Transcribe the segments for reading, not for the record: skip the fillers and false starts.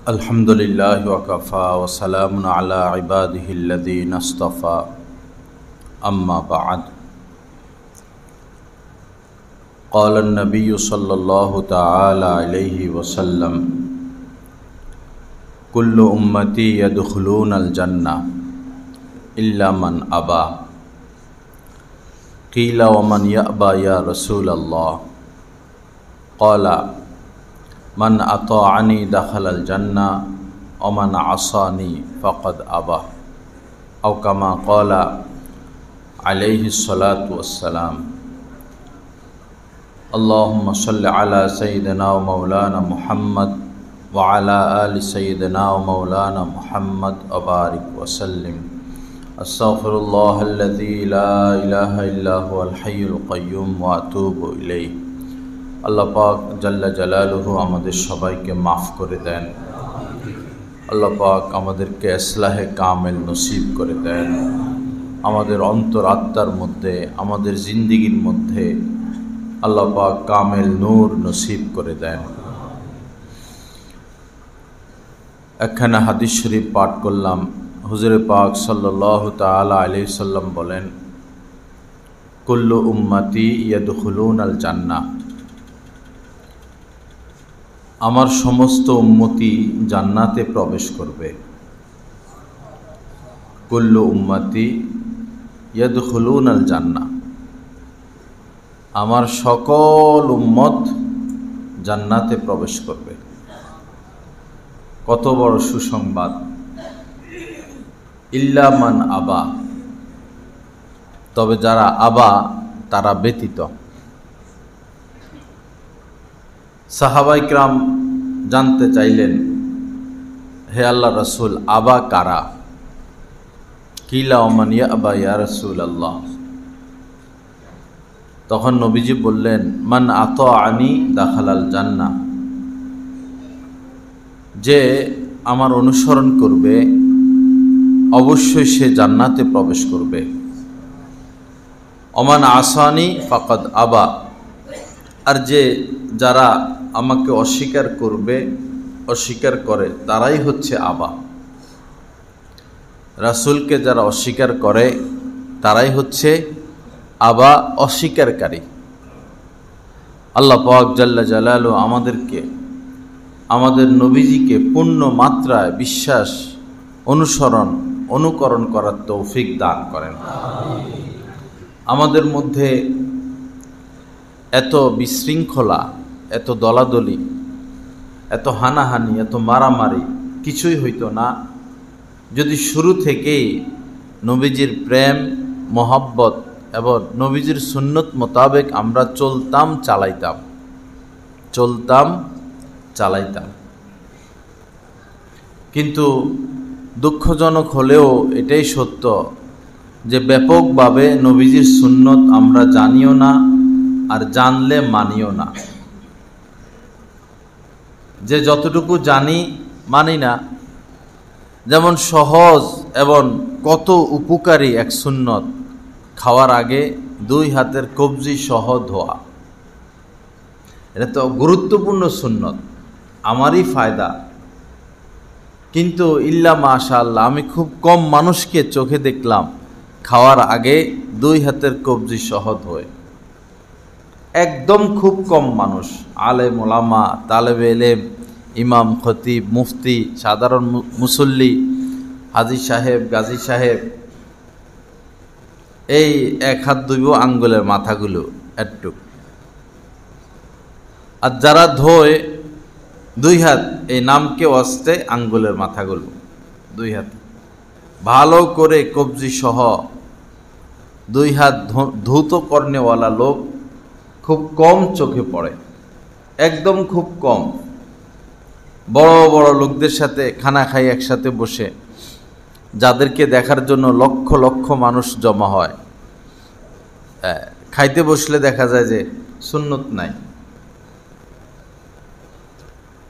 अल्हम्दुलिल्लाहि वकफ़ा वसलामुन अला इबादिहिल्लज़ीना इस्तफ़ा अम्मा बअद। क़ाल अन्नबिय्यु सल्लल्लाहु तआला अलैहि वसल्लम कुल्लु उम्मती यदखुलूनल जन्नह इल्ला मन अबा। क़ीला वमन यअबा या रसूलल्लाह। क़ाला मन अताअनी दखलल जन्नह व मन असानी फ़क़द अबा। औ कमा क़ाला अलैहिस्सलातु वस्सलाम। अल्लाहुम्मा सल्लि अला सय्यिदिना व मौलाना मुहम्मद व अला आलि सय्यिदिना व मौलाना मुहम्मद व बारिक वसल्लिम। अस्तग़फिरुल्लाहल्लज़ी ला इलाहा इल्ला हुवल हय्युल क़य्यूम व अतूबु इलैहि। আল্লাহ পাক জাল্লা জালালুহু আমাদের সবাইকে মাফ করে দেন। আল্লাহ পাক আমাদেরকে ইসলাহে কামেল নসিব করে দেন। আমাদের অন্তর আত্মার মধ্যে, আমাদের জিন্দেগির মধ্যে আল্লাহ পাক কামেল নূর নসিব করে দেন। একখানা হাদিস শরীফ পাঠ করলাম। হুজুরে পাক সাল্লাল্লাহু তাআলা আলাইহি সাল্লাম বলেন, কুল্লু উম্মতি ইয়াদখুলুনাল জান্নাহ, আমার সমস্ত উম্মতি জান্নাতে প্রবেশ করবে। কুল্লু উম্মতি ইয়াদখুলুনাল জান্নাহ, আমার সকল উম্মত জান্নাতে প্রবেশ করবে। কত বড় সুসংবাদ! ইল্লা মান আবা, তবে যারা আবা তারা ব্যতীত। সাহাবায়ে কিরাম জানতে চাইলেন, হে আল্লাহ রাসূল, আবা কারা? কিলা ওমান ইয়াবা ইয়া রাসূলুল্লাহ। তখন নবীজি বললেন, মান আতাআনি দাখালাল জান্নাহ, যে আমার অনুসরণ করবে অবশ্যই সে জান্নাতে প্রবেশ করবে। ওমান আসানি ফাকাদ আবা, আর যারা আমাকে অস্বীকার করবে, অস্বীকার করে, তারাই হচ্ছে আবা। রাসূলকে যারা অস্বীকার করে তারাই হচ্ছে আবা, অস্বীকারী। আল্লাহ পাক জাল্লা জালালুহু আমাদেরকে, আমাদের নবীজিকে পূর্ণ মাত্রায় বিশ্বাস, অনুসরণ, অনুকরণ করার তৌফিক দান করেন। আমাদের মধ্যে এত বিশৃঙ্খলা, এত দলাদলি, এত হানাহানি, এত মারামারি কিছুই হইতো না যদি শুরু থেকেই নবীজির প্রেম, মহব্বত এবং নবীজির সুন্নত মোতাবেক আমরা চলতাম চালাইতাম। কিন্তু দুঃখজনক হলেও এটাই সত্য যে ব্যাপকভাবে নবীজির সুন্নত আমরা জানিও না, আর জানলে মানিও না। যে যতটুকু জানি মানি না। যেমন সহজ এবং কত উপকারী এক সুন্নত, খাওয়ার আগে 2 হাতের কবজি সহ ধোয়া। এটা তো গুরুত্বপূর্ণ সুন্নত, আমারই ফায়দা। কিন্তু ইল্লা মাশাআল্লাহ, আমি খুব কম মানুষকে চোখে দেখলাম খাওয়ার আগে 2 হাতের কবজি সহ ধোয়। একদম খুব কম মানুষ, আলেম ওলামা, তালেবে ইলম, ইমাম, খতিব, মুফতি, সাধারণ মুসল্লি, হাজী সাহেব, গাজী সাহেব, এই 1 হাত ধুইব আঙ্গুলের মাথাগুলো একটু। আর যারা ধোয় 2 হাত, এই নামকে ওয়াস্তে আঙ্গুলের মাথাগুলো 2 হাত ভালো করে কবজি সহ 2 হাত ধৌত কর্নেওয়ালা লোক খুব কম চোখে পড়ে, একদম খুব কম। বড় বড় লোকদের সাথে খানা খাই একসাথে বসে, যাদেরকে দেখার জন্য লক্ষ লক্ষ মানুষ জমা হয়, খাইতে বসলে দেখা যায় যে সুন্নত নাই।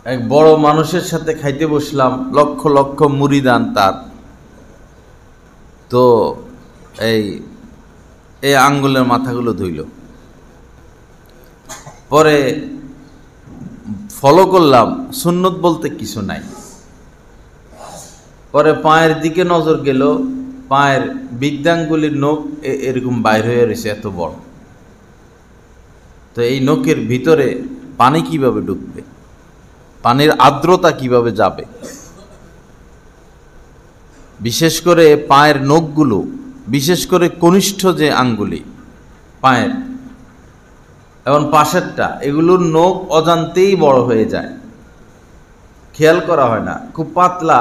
এক বড় মানুষের সাথে খাইতে বসলাম, লক্ষ লক্ষ মুরিদান তার, তো এই আঙ্গুলের মাথাগুলো ধুইল। পরে ফলো করলাম, সুন্নত বলতে কিছু নাই, পরে পায়ের দিকে নজর গেল, পায়ের বৃদ্ধাঙ্গুলির নখ এরকম বাইর হয়ে রয়েছে এত বড়। তো এই নখের ভিতরে পানি কিভাবে ঢুকবে, পানির আর্দ্রতা কিভাবে যাবে? বিশেষ করে পায়ের নখগুলো, বিশেষ করে কনিষ্ঠ যে আঙ্গুলি পায়ের এবং পাশেরটা, এগুলোর নখ অজান্তেই বড় হয়ে যায়, খেয়াল করা হয় না, খুব পাতলা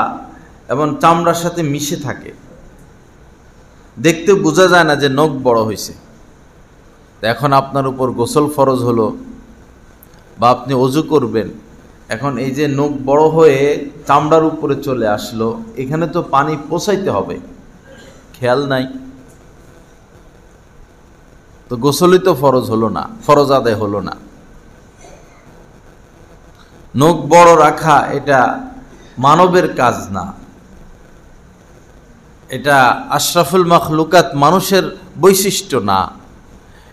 এবং চামড়ার সাথে মিশে থাকে, দেখতে বোঝা যায় না যে নখ বড় হয়েছে। এখন আপনার উপর গোসল ফরজ হলো বা আপনি অজু করবেন, এখন এই যে নখ বড় হয়ে চামড়ার উপরে চলে আসলো, এখানে তো পানি পৌঁছাইতে হবে, খেয়াল নাই, তো গোসলই তো ফরজ হলো না, ফরজ আদায় হলো না। নখ বড় রাখা এটা মানবের কাজ না, এটা আশরাফুল মাখলুকাত মানুষের বৈশিষ্ট্য না,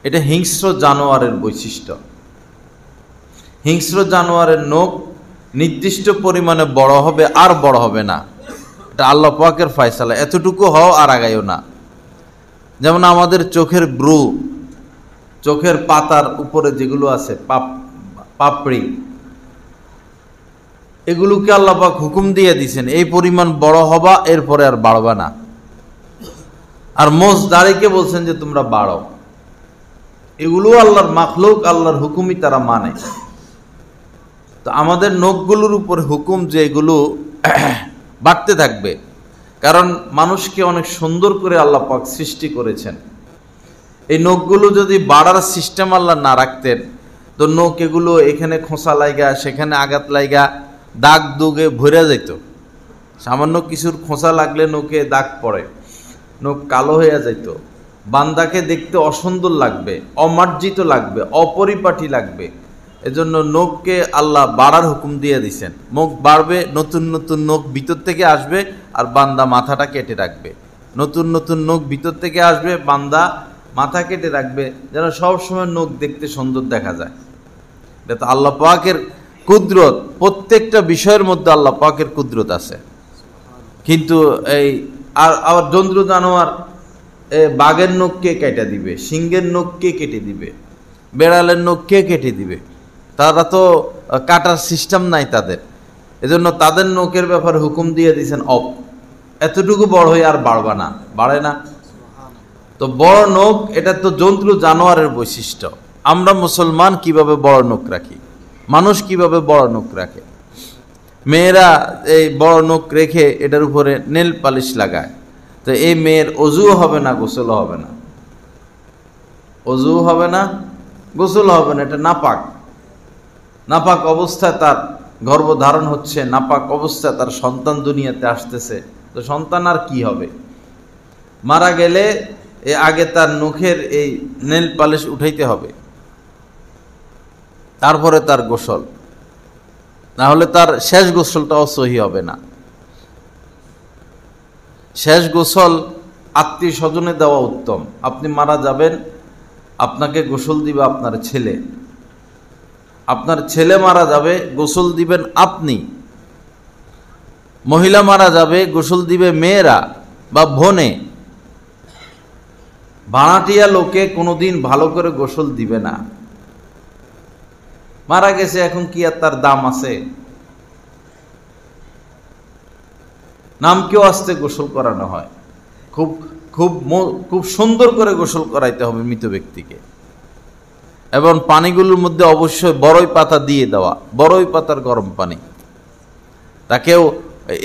এটা হিংস্র জানোয়ারের বৈশিষ্ট্য। হিংস্র জানোয়ারের নখ নির্দিষ্ট পরিমাণে বড় হবে আর বড় হবে না, এটা আল্লাহ পাকের ফয়সালা, এতটুকু হও আর আগাইও না। যেমন আমাদের চোখের ব্রু, চোখের পাতার উপরে যেগুলো আছে পাপড়ি, এগুলোকে আল্লাহ পাক হুকুম দিয়ে দিয়েছেন এই পরিমাণ বড় হবা, এরপরে আর বাড়বা না। আর মোজ দাড়িকে বলছেন যে তোমরা বাড়ো, এগুলো আল্লাহর মাখলুক, আল্লাহর হুকুমই তারা মানে। তো আমাদের নখগুলোর উপর হুকুম যে এগুলো বাড়তে থাকবে, কারণ মানুষকে অনেক সুন্দর করে আল্লাহ পাক সৃষ্টি করেছেন। এই নখগুলো যদি বাড়ার সিস্টেম আল্লাহ না রাখতেন, তো নখ এগুলো এখানে খোঁচা লাইগা, সেখানে আঘাত লাইগা, দাগ দুগে ভরে যেত। সামান্য কিছুর খোঁচা লাগলে নখে দাগ পড়ে, নখ কালো হয়ে যেত, বান্দাকে দেখতে অসুন্দর লাগবে, অমার্জিত লাগবে, অপরিপাটি লাগবে। এজন্য নখকে আল্লাহ বাড়ার হুকুম দিয়ে দিছেন। মুখ বাড়বে, নতুন নতুন নখ ভিতর থেকে আসবে, আর বান্দা মাথাটা কেটে রাখবে। নতুন নতুন নখ ভিতর থেকে আসবে, বান্দা মাথা কেটে রাখবে, যেন সবসময় নখ দেখতে সুন্দর দেখা যায়। এটা তো আল্লাহ পাকের কুদরত, প্রত্যেকটা বিষয়ের মধ্যে আল্লাহ পাকের কুদরত আছে। কিন্তু এই আর জন্তু জানোয়ার, বাঘের নখ কে কেটে দিবে, সিংহের নখ কে কেটে দিবে, বেড়ালের নখ কে কেটে দিবে? তারা তো কাটার সিস্টেম নাই তাদের। এজন্য তাদের নখের ব্যাপারে হুকুম দিয়ে দিয়েছেন এতটুকু বড় হয়ে আর বাড়বা না, বাড়ে না। তো বড় নখ এটা তো জন্তু জানোয়ারের বৈশিষ্ট্য। আমরা মুসলমান কিভাবে বড় নখ রাখি, মানুষ কিভাবে বড় নখ রাখে? মেয়েরা এই বড় নখ রেখে এটার উপরে নেল পালিশ লাগায়। তো এই মেয়ের অজুও হবে না, গোসল হবে না, অজুও হবে না, গোসল হবে না, এটা নাপাক। নাপাক অবস্থায় তার গর্ভধারণ হচ্ছে, নাপাক অবস্থায় তার সন্তান দুনিয়াতে আসতেছে, তো সন্তান আর কি হবে? মারা গেলে আগে তার নখের এই নেল পালিশ উঠাইতে হবে, তারপরে তার গোসল, না হলে তার শেষ গোসলটাও সহি হবে না। শেষ গোসল আত্মীয় স্বজনে দেওয়া উত্তম। আপনি মারা যাবেন, আপনাকে গোসল দিবে আপনার ছেলে, আপনার ছেলে মারা যাবে, গোসল দিবেন আপনি। মহিলা মারা যাবে, গোসল দিবে মেয়েরা বা বোনে। ভাড়াটিয়া লোকে কোনোদিন ভালো করে গোসল দিবে না। মারা গেছে, এখন কি আর তার দাম আছে? নামকেও আসতে গোসল করানো হয়, খুব খুব খুব সুন্দর করে গোসল করাইতে হবে মৃত ব্যক্তিকে। এবং পানিগুলোর মধ্যে অবশ্যই বড়ই পাতা দিয়ে দেওয়া, বড়ই পাতার গরম পানি। তাকেও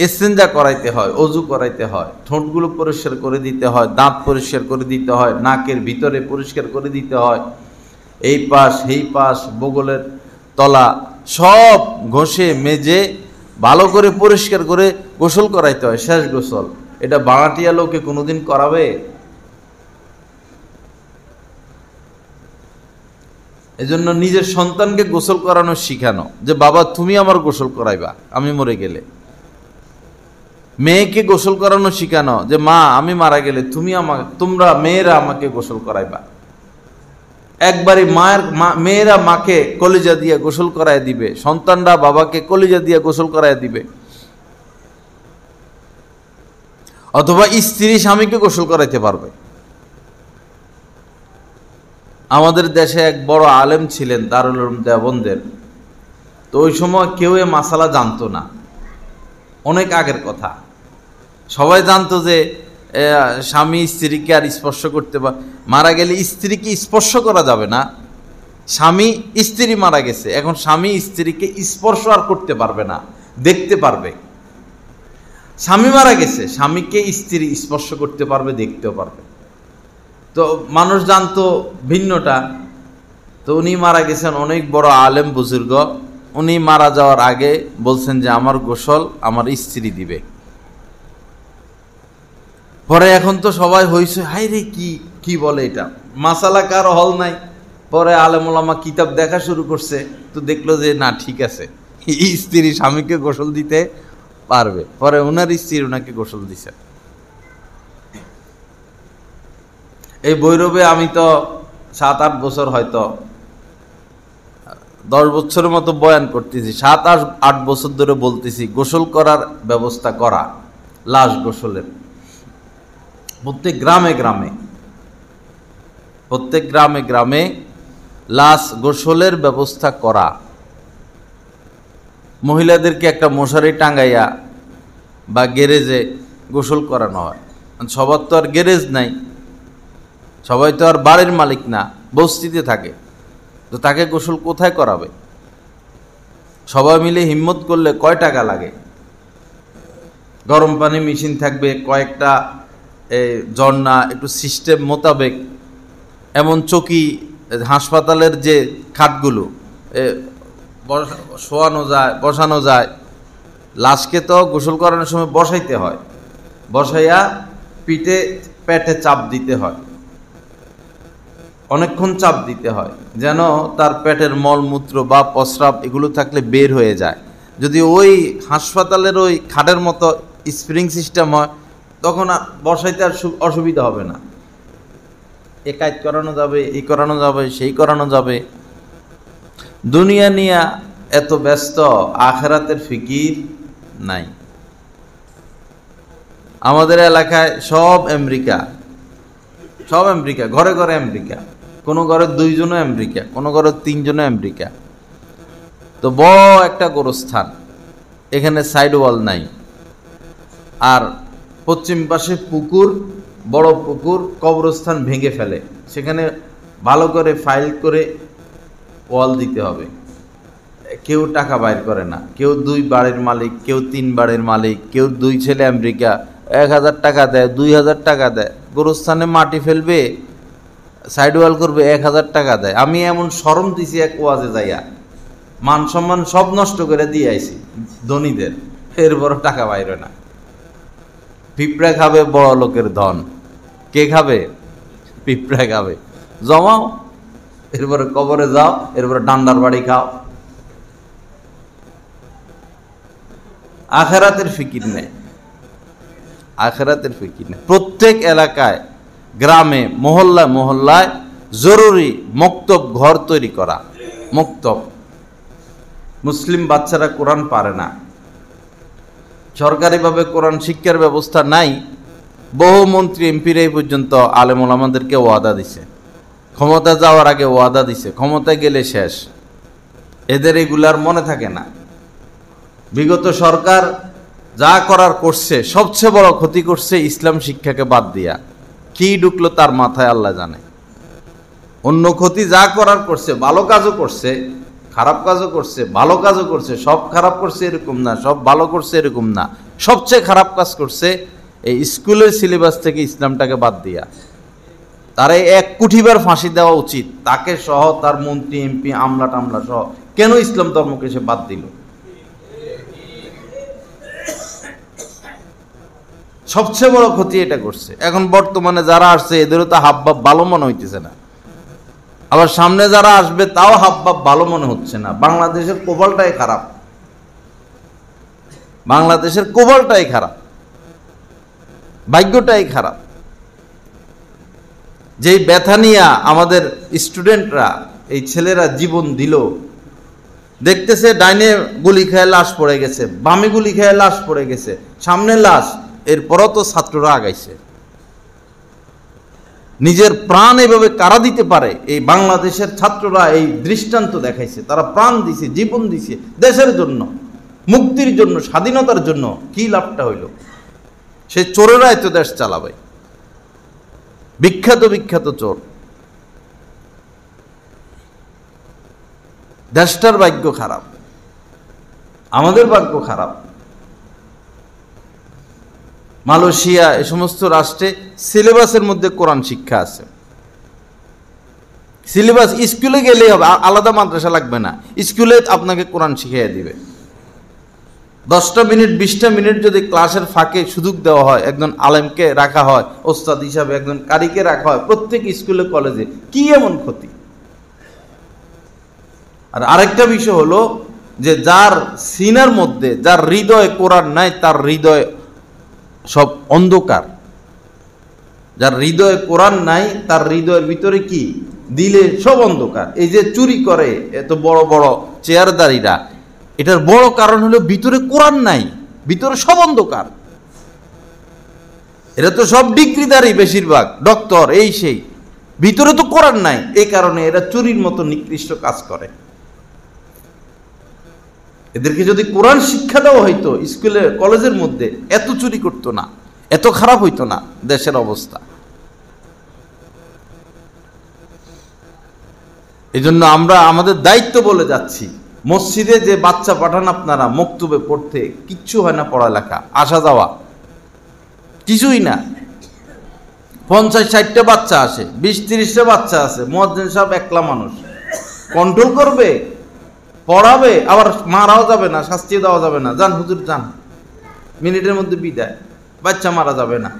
ইস্তেঞ্জা করাইতে হয়, অজু করাইতে হয়, ঠোঁটগুলো পরিষ্কার করে দিতে হয়, দাঁত পরিষ্কার করে দিতে হয়, নাকের ভিতরে পরিষ্কার করে দিতে হয়, এই পাশ এই পাশ, বগলের তলা সব ঘষে মেজে ভালো করে পরিষ্কার করে গোসল করাইতে হয়, শেষ গোসল। এটা ভাড়াটিয়া লোকে কোনোদিন করাবে? এজন্য নিজের সন্তানকে গোসল করানো শিখানো, যে বাবা তুমি আমার গোসল করাইবা আমি মরে গেলে। মেয়েকে গোসল করানো শিখানো, যে মা আমি মারা গেলে তোমরা মেয়েরা আমাকে গোসল করাইবা। একবারই মেয়েরা মাকে কলিজা দিয়ে গোসল করায় দিবে, সন্তানরা বাবাকে কলিজা দিয়ে গোসল করায় দিবে। অথবা স্ত্রী স্বামীকে গোসল করাইতে পারবে। আমাদের দেশে এক বড় আলেম ছিলেন দারুল উলুম দেওবন্দের। তো ওই সময় কেউ এ মাসালা জানতো না, অনেক আগের কথা। সবাই জানতো যে স্বামী স্ত্রীকে আর স্পর্শ করতে মারা গেলে স্ত্রীকে স্পর্শ করা যাবে না। স্বামী স্ত্রী মারা গেছে, এখন স্বামী স্ত্রীকে স্পর্শ আর করতে পারবে না, দেখতে পারবে। স্বামী মারা গেছে, স্বামীকে স্ত্রী স্পর্শ করতে পারবে, দেখতেও পারবে। তো মানুষ জানতো ভিন্নটা। তো উনি মারা গেছেন, অনেক বড় আলেম বুজুর্গ। উনি মারা যাওয়ার আগে বলছেন যে আমার গোসল আমার স্ত্রী দিবে। পরে এখন তো সবাই হইছে, হাই রে কি বলে এটা, মাসালা কার হল নাই। পরে আলেম ওলামা কিতাব দেখা শুরু করছে, তো দেখলো যে না, ঠিক আছে, স্ত্রী স্বামীকে গোসল দিতে পারবে। পরে ওনার স্ত্রী ওনাকে গোসল দিছে। এই ভৈরবে আমি তো 7-8 বছর, হয়তো 10 বছরের মতো বয়ান করতেছি। 7-8 বছর ধরে বলতেছি গোসল করার ব্যবস্থা করা, লাশ গোসলের। প্রত্যেক গ্রামে গ্রামে লাশ গোসলের ব্যবস্থা করা। মহিলাদেরকে একটা মশারি টাঙ্গাইয়া বা গ্যারেজে গোসল করানো হয়। সবার তো আর গ্যারেজ নাই, সবাই তো আর বাড়ির মালিক না, বস্তিতে থাকে। তো তাকে গোসল কোথায় করাবে? সবাই মিলে হিম্মত করলে কয় টাকা লাগে? গরম পানি মেশিন থাকবে, কয়েকটা ঝর্ণা, একটু সিস্টেম মোতাবেক, এমন চকি, হাসপাতালের যে খাটগুলো শোয়ানো যায়, বসানো যায়। লাশকে তো গোসল করানোর সময় বসাইতে হয়, বসাইয়া পেটে চাপ দিতে হয়, অনেকক্ষণ চাপ দিতে হয়, যেন তার পেটের মলমূত্র বা প্রস্রাব এগুলো থাকলে বের হয়ে যায়। যদি ওই হাসপাতালের ওই খাটের মতো স্প্রিং সিস্টেম হয়, তখন বসাইতে আর অসুবিধা হবে না। এ কাজ করানো যাবে, এই করানো যাবে, সেই করানো যাবে। দুনিয়া নিয়ে এত ব্যস্ত, আখেরাতের ফিকির নাই। আমাদের এলাকায় সব আমেরিকা, ঘরে ঘরে আমেরিকা। কোনো ঘরে 2 জনও আমেরিকা, কোনো ঘরে 3 জনও আমেরিকা। তো বড় একটা গোরস্থান, এখানে সাইড ওয়াল নাই, আর পশ্চিম পাশে পুকুর, বড় পুকুর। কবরস্থান ভেঙে ফেলে, সেখানে ভালো করে ফাইল করে ওয়াল দিতে হবে। কেউ টাকা বাইর করে না, কেউ 2 বাড়ির মালিক, কেউ 3 বাড়ির মালিক, কেউ 2 ছেলে আমেরিকা, 1000 টাকা দেয়, 2000 টাকা দেয়। গোরস্থানে মাটি ফেলবে, সাইড ওয়াল করবে, 1000 টাকা দেয়। আমি এমন শরম দিছি এক ওয়াজে যাইয়া, মান সম্মান সব নষ্ট করে দিয়ে আইছি ধনীদের, এরপরও টাকা বাইরে না। পিঁপড়া খাবে বড় লোকের ধন, কে খাবে? পিঁপড়া খাবে। জমাও, এরপরে কবরে যাও, এরপরে ডান্ডার বাড়ি খাও। আখেরাতের ফিকির নেই, আখেরাতের ফিকির নেই। প্রত্যেক এলাকায়, গ্রামে, মহল্লায় জরুরি মক্তব ঘর তৈরি করা। মক্তব, মুসলিম বাচ্চারা কোরআন পারে না, সরকারিভাবে কোরআন শিক্ষার ব্যবস্থা নাই। বহু মন্ত্রী এমপিরা এই পর্যন্ত আলেম ওলামাদেরকে ওয়াদা দিছে, ক্ষমতা যাওয়ার আগে ওয়াদা দিছে, ক্ষমতা গেলে শেষ। এদের এগুলার মনে থাকে না। বিগত সরকার যা করার করছে, সবচেয়ে বড় ক্ষতি করছে ইসলাম শিক্ষাকে বাদ দিয়া। কি ঢুকলো তার মাথায় আল্লাহ জানে। অন্য ক্ষতি যা করার করছে, ভালো কাজও করছে, খারাপ কাজও করছে, ভালো কাজও করছে। সব খারাপ করছে এরকম না, সব ভালো করছে এরকম না। সবচেয়ে খারাপ কাজ করছে এই স্কুলের সিলেবাস থেকে ইসলামটাকে বাদ দিয়া। তারে 1 কোটিবার ফাঁসি দেওয়া উচিত, তাকে সহ, তার মন্ত্রী এমপি আমলা টামলা সহ। কেন ইসলাম ধর্মকে সে বাদ দিল? সবচেয়ে বড় ক্ষতি এটা করছে। এখন বর্তমানে যারা আসছে, এদেরও তো হাবভাব ভালো মনে হইতেছে না, আবার সামনে যারা আসবে তাও হাবভাব ভালো মনে হচ্ছে না। বাংলাদেশের কপালটাই খারাপ, বাংলাদেশের কপালটাই খারাপ, ভাগ্যটাই খারাপ। যেই ব্যথা নিয়ে আমাদের স্টুডেন্টরা, এই ছেলেরা জীবন দিল, দেখতেছে ডাইনে গুলি খেয়ে লাশ পড়ে গেছে, বামে গুলি খেয়ে লাশ পড়ে গেছে, সামনে লাশ, এরপরও তো ছাত্ররা আগাইছে। নিজের প্রাণ এভাবে কারা দিতে পারে, এই বাংলাদেশের ছাত্ররা এই দৃষ্টান্ত দেখাইছে। তারা প্রাণ দিছে, জীবন দিছে দেশের জন্য, মুক্তির জন্য, স্বাধীনতার জন্য। কি লাভটা হইল? সে চোরেরাই তো দেশ চালাবে, বিখ্যাত বিখ্যাত চোর। দেশটার ভাগ্য খারাপ, আমাদের ভাগ্য খারাপ। মালয়েশিয়া এ সমস্ত রাষ্ট্রে সিলেবাসের মধ্যে কোরআন শিক্ষা আছে। সিলেবাস, স্কুলে গেলেই হবে, আলাদা মাদ্রাসা লাগবে না, স্কুলে আপনাকে কোরআন শিখিয়ে দিবে। 10টা মিনিট 20টা মিনিট যদি ক্লাসের ফাঁকে সুযোগ দেওয়া হয়, একজন আলেমকে রাখা হয় ওস্তাদ হিসাবে, একজন কারিকে রাখা হয় প্রত্যেক স্কুলে কলেজে, কি এমন ক্ষতি? আর আরেকটা বিষয় হলো যে যার সিনার মধ্যে, যার হৃদয়ে কোরআন নাই, তার হৃদয় সব অন্ধকার। যার হৃদয়ে কোরআন নাই, তার হৃদয়ের ভিতরে কি? দিলে সব অন্ধকার। এই যে চুরি করে এত বড় বড় চেয়ারদারীরা, এটার বড় কারণ হলো ভিতরে কোরআন নাই, ভিতরে সব অন্ধকার। এরা তো সব ডিগ্রিদারি, বেশিরভাগ ডক্টর, এই সেই, ভিতরে তো কোরআন নাই। এই কারণে এরা চুরির মতো নিকৃষ্ট কাজ করে। এদেরকে যদি কোরআন শিক্ষা দেওয়া হইতো স্কুলে কলেজের মধ্যে, এত চুরি করতো না, এত খারাপ হইতো না দেশের অবস্থা। এই জন্য আমরা আমাদের দায়িত্ব বলে যাচ্ছি, মসজিদে যে বাচ্চা পাঠান আপনারা মক্তবে পড়তে, কিচ্ছু হয় না, পড়ালেখা আসা যাওয়া কিছুই না। 50-60টা বাচ্চা আসে, 20-30টা বাচ্চা আছে, মুয়াজ্জিন সাহেব একলা মানুষ, কন্ট্রোল করবে, পড়াবে, আবার মারাও যাবে না, শাস্তি দেওয়া যাবে না, যান হুজুর যান, মিনিটের মধ্যে বিদায়, বাচ্চা মারা যাবে না।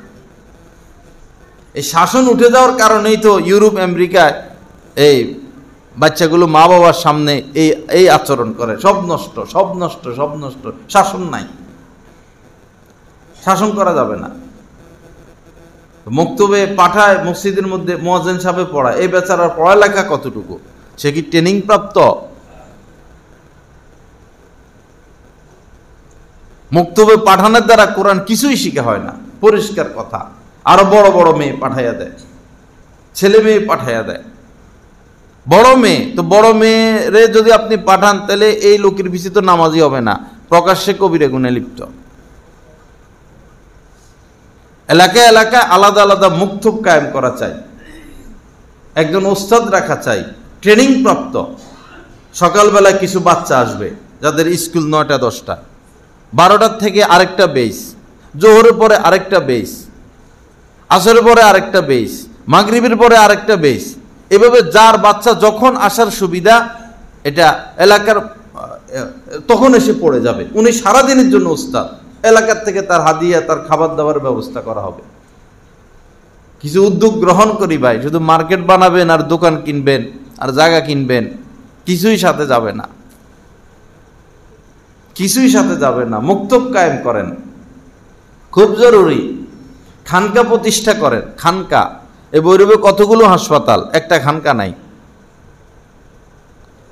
এই শাসন উঠে যাওয়ার কারণেই তো ইউরোপ আমেরিকায় এই বাচ্চাগুলো মা বাবার সামনে এই আচরণ করে। সব নষ্ট, সব নষ্ট, সব নষ্ট, শাসন নাই, শাসন করা যাবে না। মক্তবে পাঠায়, মসজিদের মধ্যে মুয়াজ্জিন সাহেব পড়ায়, এই বেচারার পড়ালেখা কতটুকু? সে কি ট্রেনিং প্রাপ্ত? মক্তবে পাঠানোর দ্বারা কোরআন কিছুই শিখা হয় না, পরিষ্কার কথা। আরো বড় বড় মেয়ে পাঠাইয়া দেয়, ছেলে মেয়ে পাঠাইয়া দেয়। বড় মেয়ে তো, বড় মেয়েরে যদি আপনি পাঠান, তাহলে এই লোকের পিছে তো নামাজি হবে না, প্রকাশ্যে কবিরা গুণে লিপ্ত। এলাকায় এলাকায় আলাদা আলাদা মুক্তব কায়েম করা চাই, একজন ওস্তাদ রাখা চাই, ট্রেনিং প্রাপ্ত। সকালবেলায় কিছু বাচ্চা আসবে যাদের স্কুল 9টা 10টা, 12টার থেকে আরেকটা বেস, জোহরের পরে আরেকটা বেস, আসরের পরে আরেকটা বেস, মাগরিবের পরে আরেকটা বেস। এভাবে যার বাচ্চা যখন আসার সুবিধা, এটা এলাকার তখন এসে পড়ে যাবে। উনি সারাদিনের জন্য ওস্তাদ, এলাকার থেকে তার হাদিয়া, তার খাবার দাবার ব্যবস্থা করা হবে। কিছু উদ্যোগ গ্রহণ করি ভাই, শুধু মার্কেট বানাবেন আর দোকান কিনবেন আর জায়গা কিনবেন, কিছুই সাথে যাবে না, কিছুই সাথে যাবে না। মুক্তব কায়েম করেন, খুব জরুরি। খানকা প্রতিষ্ঠা করেন, খানকা। এই বৈরবে কতগুলো হাসপাতাল, একটা খানকা নাই।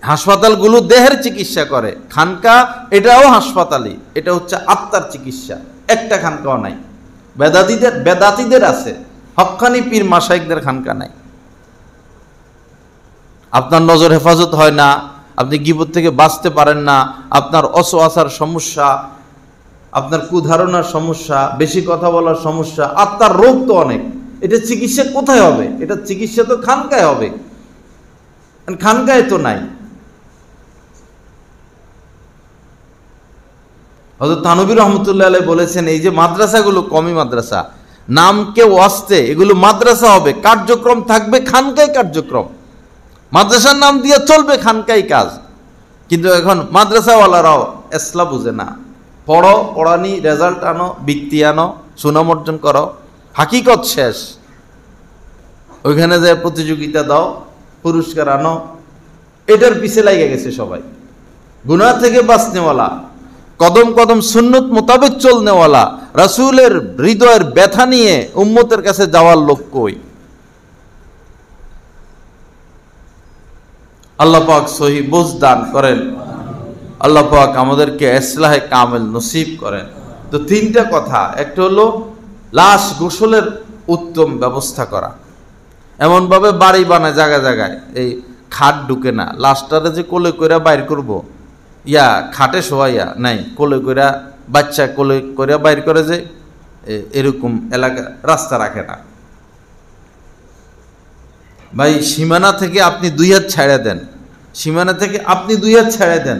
হাসপাতালগুলো দেহের চিকিৎসা করে, খানকা এটাও হাসপাতালই, এটা হচ্ছে আত্মার চিকিৎসা। একটা খানকাও নাই। বেদাতীদের আছে, হক্কানি পীর মাশাইখদের খানকা নাই। আপনার নজর হেফাজত হয় না, আপনি গীবত থেকে বাঁচতে পারেন না, আপনার অসওয়াসার সমস্যা, আপনার কুধারণার সমস্যা, বেশি কথা বলার সমস্যা, আত্মার রোগ তো অনেক। এটা চিকিৎসা কোথায় হবে? এটা চিকিৎসা তো খানকায় হবে, খানকায় তো নাই। হযরত থানভী রহমতুল্লাহ আলাইহি বলেছেন, এই যে মাদ্রাসাগুলো কমি মাদ্রাসা, নামকে ওয়াস্তে এগুলো মাদ্রাসা হবে, কার্যক্রম থাকবে খানকায় কার্যক্রম, মাদ্রাসার নাম দিয়ে চলবে খানকাই কাজ। কিন্তু এখন মাদ্রাসাওয়ালারাও এসলা বুঝে না। পড়ো, পড়ানি, রেজাল্ট আনো, বৃত্তি আনো, সুনাম অর্জন করো, হাকিকত শেষ। ওইখানে যে প্রতিযোগিতা দাও, পুরস্কার আনো, এটার পিছে লাগে গেছে সবাই। গুনাহ থেকে বাঁচনেওয়ালা, কদম কদম সুন্নত মোতাবেক চলনেওয়ালা, রাসূলের হৃদয়ের ব্যথা নিয়ে উম্মতের কাছে যাওয়ার লোক কই? আল্লাহ পাক সহি বুঝ দান করেন। আল্লাহ পাক আমাদেরকে ইসলাহে কামেল নসিব করেন। তো তিনটা কথা, একটা হলো লাশ গোসলের উত্তম ব্যবস্থা করা, এমনভাবে বাড়ি বানায় জায়গায় জায়গায়, এই খাট ঢুকে না, লাশটারে যে কোলে কইরা বাইর করব, খাটে শোয়াইয়া নাই, কোলে কইরা বাচ্চা কোলে কইরা বাইর করে, যে এরকম এলাকা রাস্তা রাখে না। ভাই সীমানা থেকে আপনি 2 হাত ছেড়ে দেন, সীমানা থেকে আপনি 2 হাত ছেড়ে দেন,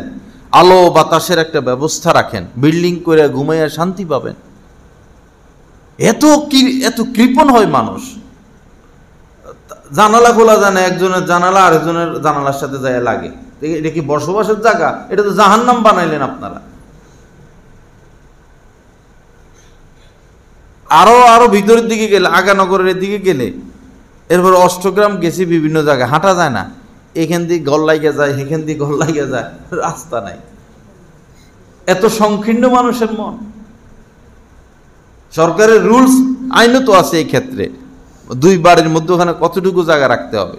আলো বাতাসের একটা ব্যবস্থা রাখেন, বিল্ডিং করে ঘুমাইয়া শান্তি পাবেন। এত কৃপণ হয় মানুষ। জানালা খোলা যায় না, একজনের জানালা আরেকজনের জানালার সাথে যায় লাগে, এটা কি বসবাসের জায়গা? এটা তো জাহান্নাম বানাইলেন আপনারা। আরো ভিতরের দিকে গেলে, আগানগরের দিকে গেলে, এরপর অষ্টগ্রাম গেছি, বিভিন্ন জায়গায় হাঁটা যায় না, এখান দিয়ে গল লাগিয়ে যায়, এখান দিয়ে গল লাগিয়ে যায়, রাস্তা নাই। এত সংকীর্ণ মানুষের মন। সরকারের রুলস আইনও তো আছে এই ক্ষেত্রে, 2 বাড়ির মধ্যে ওখানে কতটুকু জায়গা রাখতে হবে।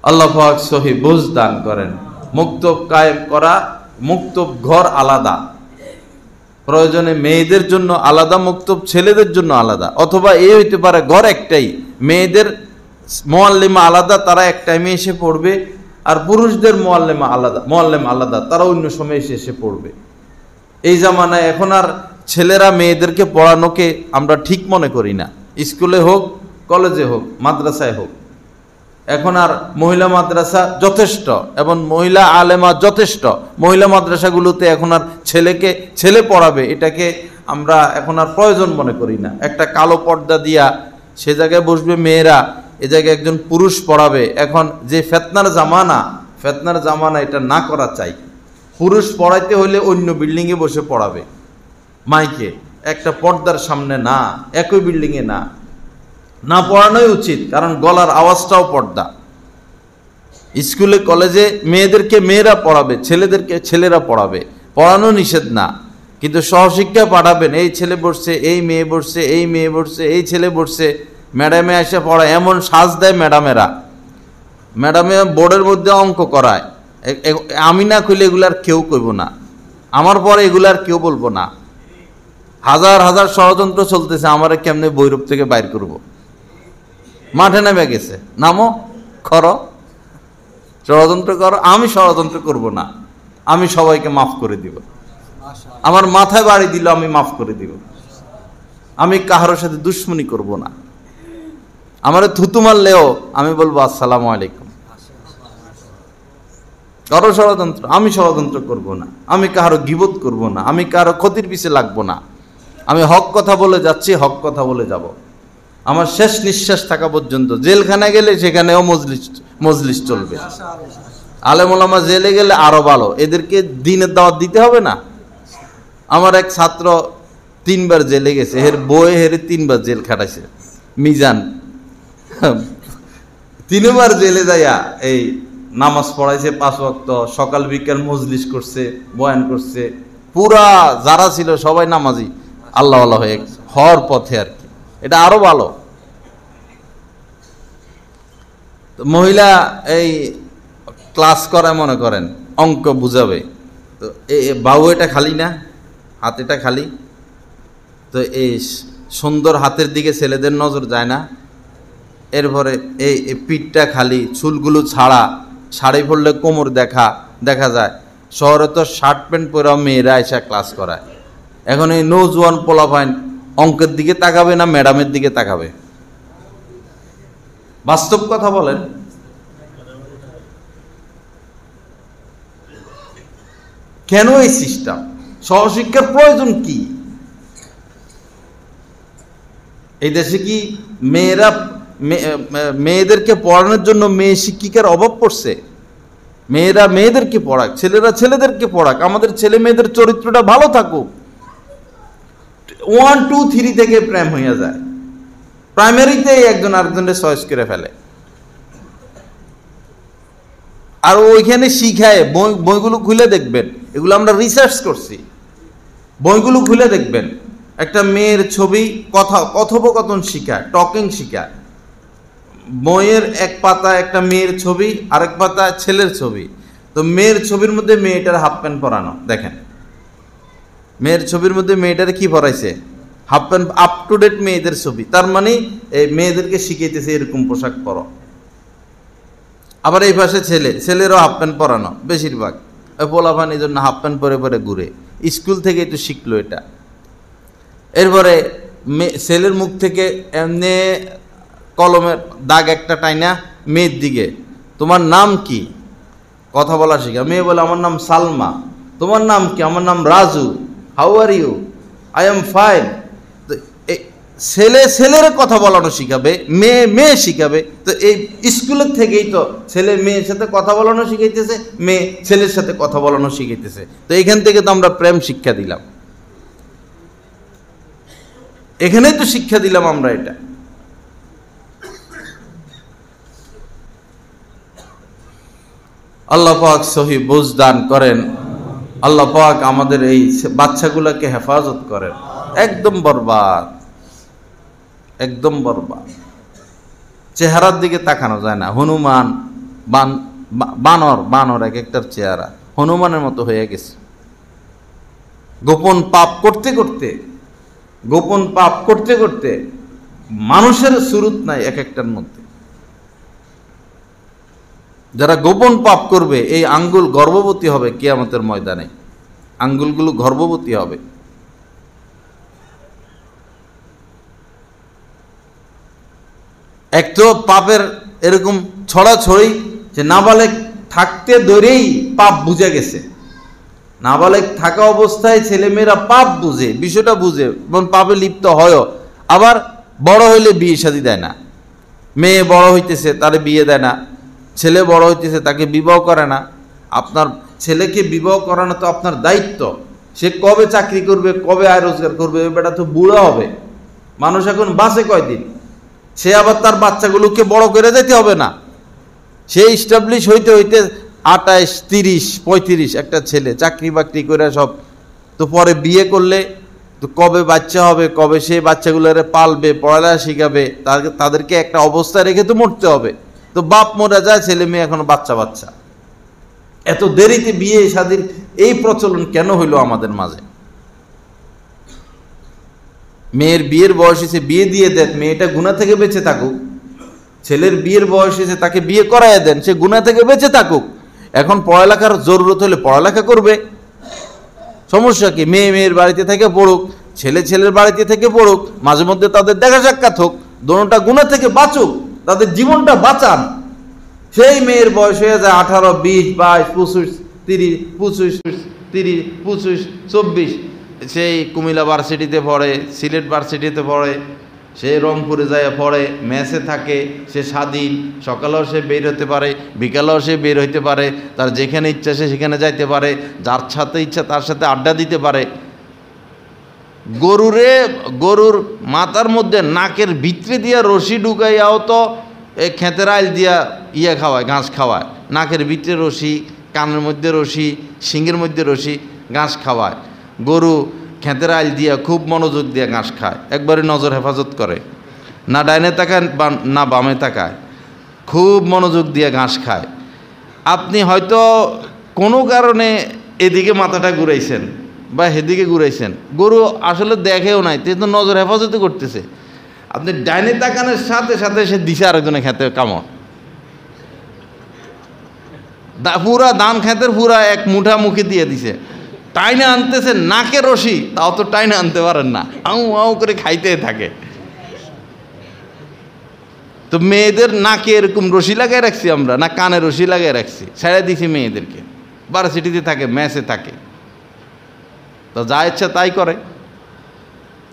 আল্লাহ পাক সহি বুঝ দান করেন। মুক্তব কায়েম করা, মুক্তব ঘর আলাদা, প্রয়োজনে মেয়েদের জন্য আলাদা মুক্তব, ছেলেদের জন্য আলাদা, অথবা হইতে পারে ঘর একটাই, মেয়েদের মুআল্লিমা আলাদা, তারা এক টাইমে এসে পড়বে, আর পুরুষদের মুআল্লিম আলাদা, তারা অন্য সময় এসে পড়বে। এই জামানায় এখন আর ছেলেরা মেয়েদেরকে পড়ানোকে আমরা ঠিক মনে করি না, স্কুলে হোক, কলেজে হোক, মাদ্রাসায় হোক। এখন আর মহিলা মাদ্রাসা যথেষ্ট এবং মহিলা আলেমা যথেষ্ট। মহিলা মাদ্রাসাগুলোতে এখন আর ছেলে পড়াবে, এটাকে আমরা এখন আর প্রয়োজন মনে করি না। একটা কালো পর্দা দিয়া সে জায়গায় বসবে মেয়েরা, এ জায়গায় একজন পুরুষ পড়াবে। এখন যে ফেতনার জামানা, এটা না করা চাই। পুরুষ পড়াইতে হলে অন্য বিল্ডিংয়ে বসে পড়াবে, মাইকে, একটা পর্দার সামনে না, একই বিল্ডিংয়ে না পড়ানোই উচিত, কারণ গলার আওয়াজটাও পর্দা। স্কুলে কলেজে মেয়েদেরকে মেয়েরা পড়াবে, ছেলেদেরকে ছেলেরা পড়াবে, পড়ানো নিষেধ না, কিন্তু সহশিক্ষা পাঠাবেন। এই ছেলে বসছে, এই মেয়ে বসছে, এই মেয়ে বসছে, এই ছেলে বসছে, ম্যাডামে এসে পড়ায়, এমন সাজ দেয় ম্যাডামে বোর্ডের মধ্যে অঙ্ক করায়। আমি না কইলে এগুলার কেউ কইব না, আমার পরে এগুলার কেউ বলবো না। হাজার হাজার ষড়যন্ত্র চলতেছে, আমারে কেমনে বৈরূপ থেকে বাইর করব। মাঠে নেমে গেছে, নামো, করো, ষড়যন্ত্র করো। আমি ষড়যন্ত্র করব না, আমি সবাইকে মাফ করে দিব। আমার মাথায় বাড়ি দিল, আমি মাফ করে দিব। আমি কাহারোর সাথে দুশ্মনী করব না। আমারে থুতু মারলেও আমি বলবো আসসালামু আলাইকুম। করো ষড়যন্ত্র, আমি ষড়যন্ত্র করব না। আমি কাহারো গীবত করব না, আমি কারো ক্ষতির পিছে লাগবো না। আমি হক কথা বলে যাচ্ছি, হক কথা বলে যাব। আমার শেষ নিঃশ্বাস থাকা পর্যন্ত। জেলখানায় গেলে সেখানেও মজলিস চলবে। আলেম ওলামা জেলে গেলে আরো ভালো, এদেরকে দিনের দাওয়াত দিতে হবে না। আমার এক ছাত্র 3 বার জেলে গেছে, এর বই হেরে 3 বার জেল খাটাইছে। মিজান 3 বার জেলে যাইয়া এই নামাজ পড়াইছে 5 ওয়াক্ত, সকাল বিকাল মজলিস করছে, বয়ান করছে। পুরা যারা ছিল সবাই নামাজি, আল্লাহ হয়ে হওয়ার পথে আর কি। এটা আরো ভালো। মহিলা এই ক্লাস করায়, মনে করেন অঙ্ক বুঝাবে, তো বাবু এটা খালি না, হাত এটা খালি, তো এই সুন্দর হাতের দিকে ছেলেদের নজর যায় না। এরপরে এই পিঠটা খালি, চুলগুলো ছাড়া, শাড়ি পরলে কোমর দেখা যায়। শহরে তো শার্ট প্যান্ট পরেও মেয়েরা এসে ক্লাস করায়। এখন এই নৌজওয়ান পোলাপাইন অঙ্কের দিকে তাকাবে না ম্যাডামের দিকে তাকাবে? বাস্তব কথা বলেন। কেন এই সিস্টেম? সহশিক্ষার প্রয়োজন কি? এই দেশে কি মেয়েদেরকে পড়ানোর জন্য মেয়ে শিক্ষিকার অভাব পড়ছে? মেয়েরা মেয়েদেরকে পড়াক, ছেলেরা ছেলেদেরকে পড়াক, আমাদের ছেলে মেয়েদের চরিত্রটা ভালো থাকুক। 1, 2, 3 থেকে প্রেম হইয়া যায়, প্রাইমারিতে একজন আরেকজনের চয়েস করে ফেলে। আর ওইখানে শিখায়, বইগুলো খুলে দেখবেন, এগুলো আমরা রিসার্চ করছি। বইগুলো খুলে দেখবেন, একটা মেয়ের ছবি, কথোপকথন শিখায়, টকিং শিখায়। বইয়ের এক পাতায় একটা মেয়ের ছবি, আরেক পাতায় ছেলের ছবি। তো মেয়ের ছবির মধ্যে মেয়েটার হাফ প্যান্ট পরানো, দেখেন মেয়ের ছবির মধ্যে মেয়েটার কি পরাইছে, half pant, up to date মেয়েদের ছবি। তার মানে এই মেয়েদেরকে শিখাইতেছে এরকম পোশাক পরো। আবার এই পাশে ছেলেরও হাফ প্যান্ট পরানো, বেশিরভাগ পোলাপান এই জন্য হাফ প্যান্ট পরে পরে ঘুরে, স্কুল থেকে একটু শিখলো এটা। এরপরে ছেলের মুখ থেকে এমনি কলমের দাগ একটা টাইনা মেয়ের দিকে, তোমার নাম কি, কথা বলা শিখা। মেয়ে বলে আমার নাম সালমা। তোমার নাম কি, আমার নাম Raju. How are you, I am fine. ছেলের কথা বলানো শিখাবে, মেয়ে শিখাবে। তো এই স্কুলের থেকেই তো ছেলে মেয়ের সাথে কথা বলানো শিখাইতেছে, মেয়ে ছেলের সাথে কথা বলানো শিখাইতেছে। তো এখান থেকে তো আমরা প্রেম শিক্ষা দিলাম, এখানেই তো শিক্ষা দিলাম আমরা এটা। আল্লাহ পাক সহি বুঝ দান করেন। আল্লাহ পাক আমাদের এই বাচ্চাগুলোকে হেফাজত করেন। একদম বরবাদ, একদম বরবাদ। চেহারার দিকে তাকানো যায় না। হনুমান বানর এক একটার চেহারা হনুমানের মতো হয়ে গেছে। গোপন পাপ করতে করতে মানুষের সুরত নাই এক একটার মধ্যে। যারা গোপন পাপ করবে এই আঙ্গুল গর্ভবতী হবে কিয়ামতের ময়দানে, আঙ্গুলগুলো গর্ভবতী হবে। এক তো পাপের এরকম ছড়াছড়ি যে নাবালেগ থাকতে ধরেই পাপ বুঝে গেছে। নাবালেগ থাকা অবস্থায় ছেলেমেয়েরা পাপ বুঝে, বিষয়টা বুঝে এবং পাপে লিপ্ত হয়। আবার বড় হইলে বিয়ে শাদী দেয় না। মেয়ে বড় হইতেছে তারে বিয়ে দেয় না, ছেলে বড় হইতেছে তাকে বিবাহ করে না। আপনার ছেলেকে বিবাহ করানো তো আপনার দায়িত্ব। সে কবে চাকরি করবে, কবে আয় রোজগার করবে, বেটা তো বুড়া হবে। মানুষ এখন বাঁচে কয়দিন, সে আবার তার বাচ্চাগুলোকে বড় করে যেতে হবে না। সে ইস্টাবলিশ হইতে 28, 30, 35 একটা ছেলে চাকরি বাকরি করে সব। তো পরে বিয়ে করলে তো কবে বাচ্চা হবে, কবে সে বাচ্চাগুলোরে পালবে, পড়ালেখা শিখাবে, তাদেরকে একটা অবস্থায় রেখে তো মরতে হবে। তো বাপ মরে যায়, ছেলে মেয়ে এখন বাচ্চা। এত দেরিতে বিয়ে শাদীর এই প্রচলন কেন হইল আমাদের মাঝে? মেয়ের বিয়ের বয়স এসে বিয়ে দিয়ে দেন, মেয়েটা গুনাহ থেকে বেঁচে থাকুক। ছেলের বিয়ের বয়স এসে তাকে বিয়ে করাইয়া দেন, সে গুনাহ থেকে বেঁচে থাকুক। এখন পড়ালেখার জরুরত হলে পড়ালেখা করবে, সমস্যা কি? মেয়ের বাড়িতে থেকে পড়ুক, ছেলের বাড়িতে থেকে পড়ুক, মাঝে মধ্যে তাদের দেখা সাক্ষাৎ হোক, দোনোটা গুনাহ থেকে বাঁচুক, তাদের জীবনটা বাঁচান। সেই মেয়ের বয়স হয়ে যায় 18, 20, 22, 25, 30, 25, 24, সেই কুমিল্লা ভার্সিটিতে পড়ে, সিলেট ভার্সিটিতে পড়ে, সে রংপুরে যায় পড়ে, মেসে থাকে, সে স্বাধীন। সকালেও সে বের হতে পারে, বিকালেও সে বের হইতে পারে, তার যেখানে ইচ্ছা সে সেখানে যাইতে পারে, যার সাথে ইচ্ছা তার সাথে আড্ডা দিতে পারে। গরুর মাথার মধ্যে নাকের ভিতরে দিয়া রশি ঢুকাইয়াও তো এই ক্ষেতের আইল দিয়া খাওয়ায়, ঘাস খাওয়ায়। নাকের ভিতরে রশি, কানের মধ্যে রশি, শিঙের মধ্যে রশি, ঘাস খাওয়ায়। গরু ক্ষেতের আইল দিয়া খুব মনোযোগ দিয়ে ঘাস খায়, একবারে নজর হেফাজত করে না, ডাইনে তাকায় না বামে তাকায়, খুব মনোযোগ দিয়ে ঘাস খায়। আপনি হয়তো কোনো কারণে এদিকে মাথাটা ঘুরাইছেন বা সেদিকে ঘুরাইছেন, গরু আসলে দেখেও নাই, তো নজর হেফাজত করতেছে। আপনি ডাইনে তাকানোর সাথে সাথে সে দিছে আরেকজনে খেতে কামড়, পুরা ধান খেতের পুরা এক মুঠা মুখে দিয়ে দিছে, টাইনে আনতেছে নাকে রশি, তাও তো টাইনে আনতে পারেন না, আউ করে খাইতে থাকে। তো মেয়েদের নাকে এরকম রশি লাগাই রাখছি আমরা, না কানে রশি লাগাই রাখছি, ছেড়ে দিছি মেয়েদেরকে। ভার্সিটিতে থাকে, মেসে থাকে, তো যা ইচ্ছা তাই করে।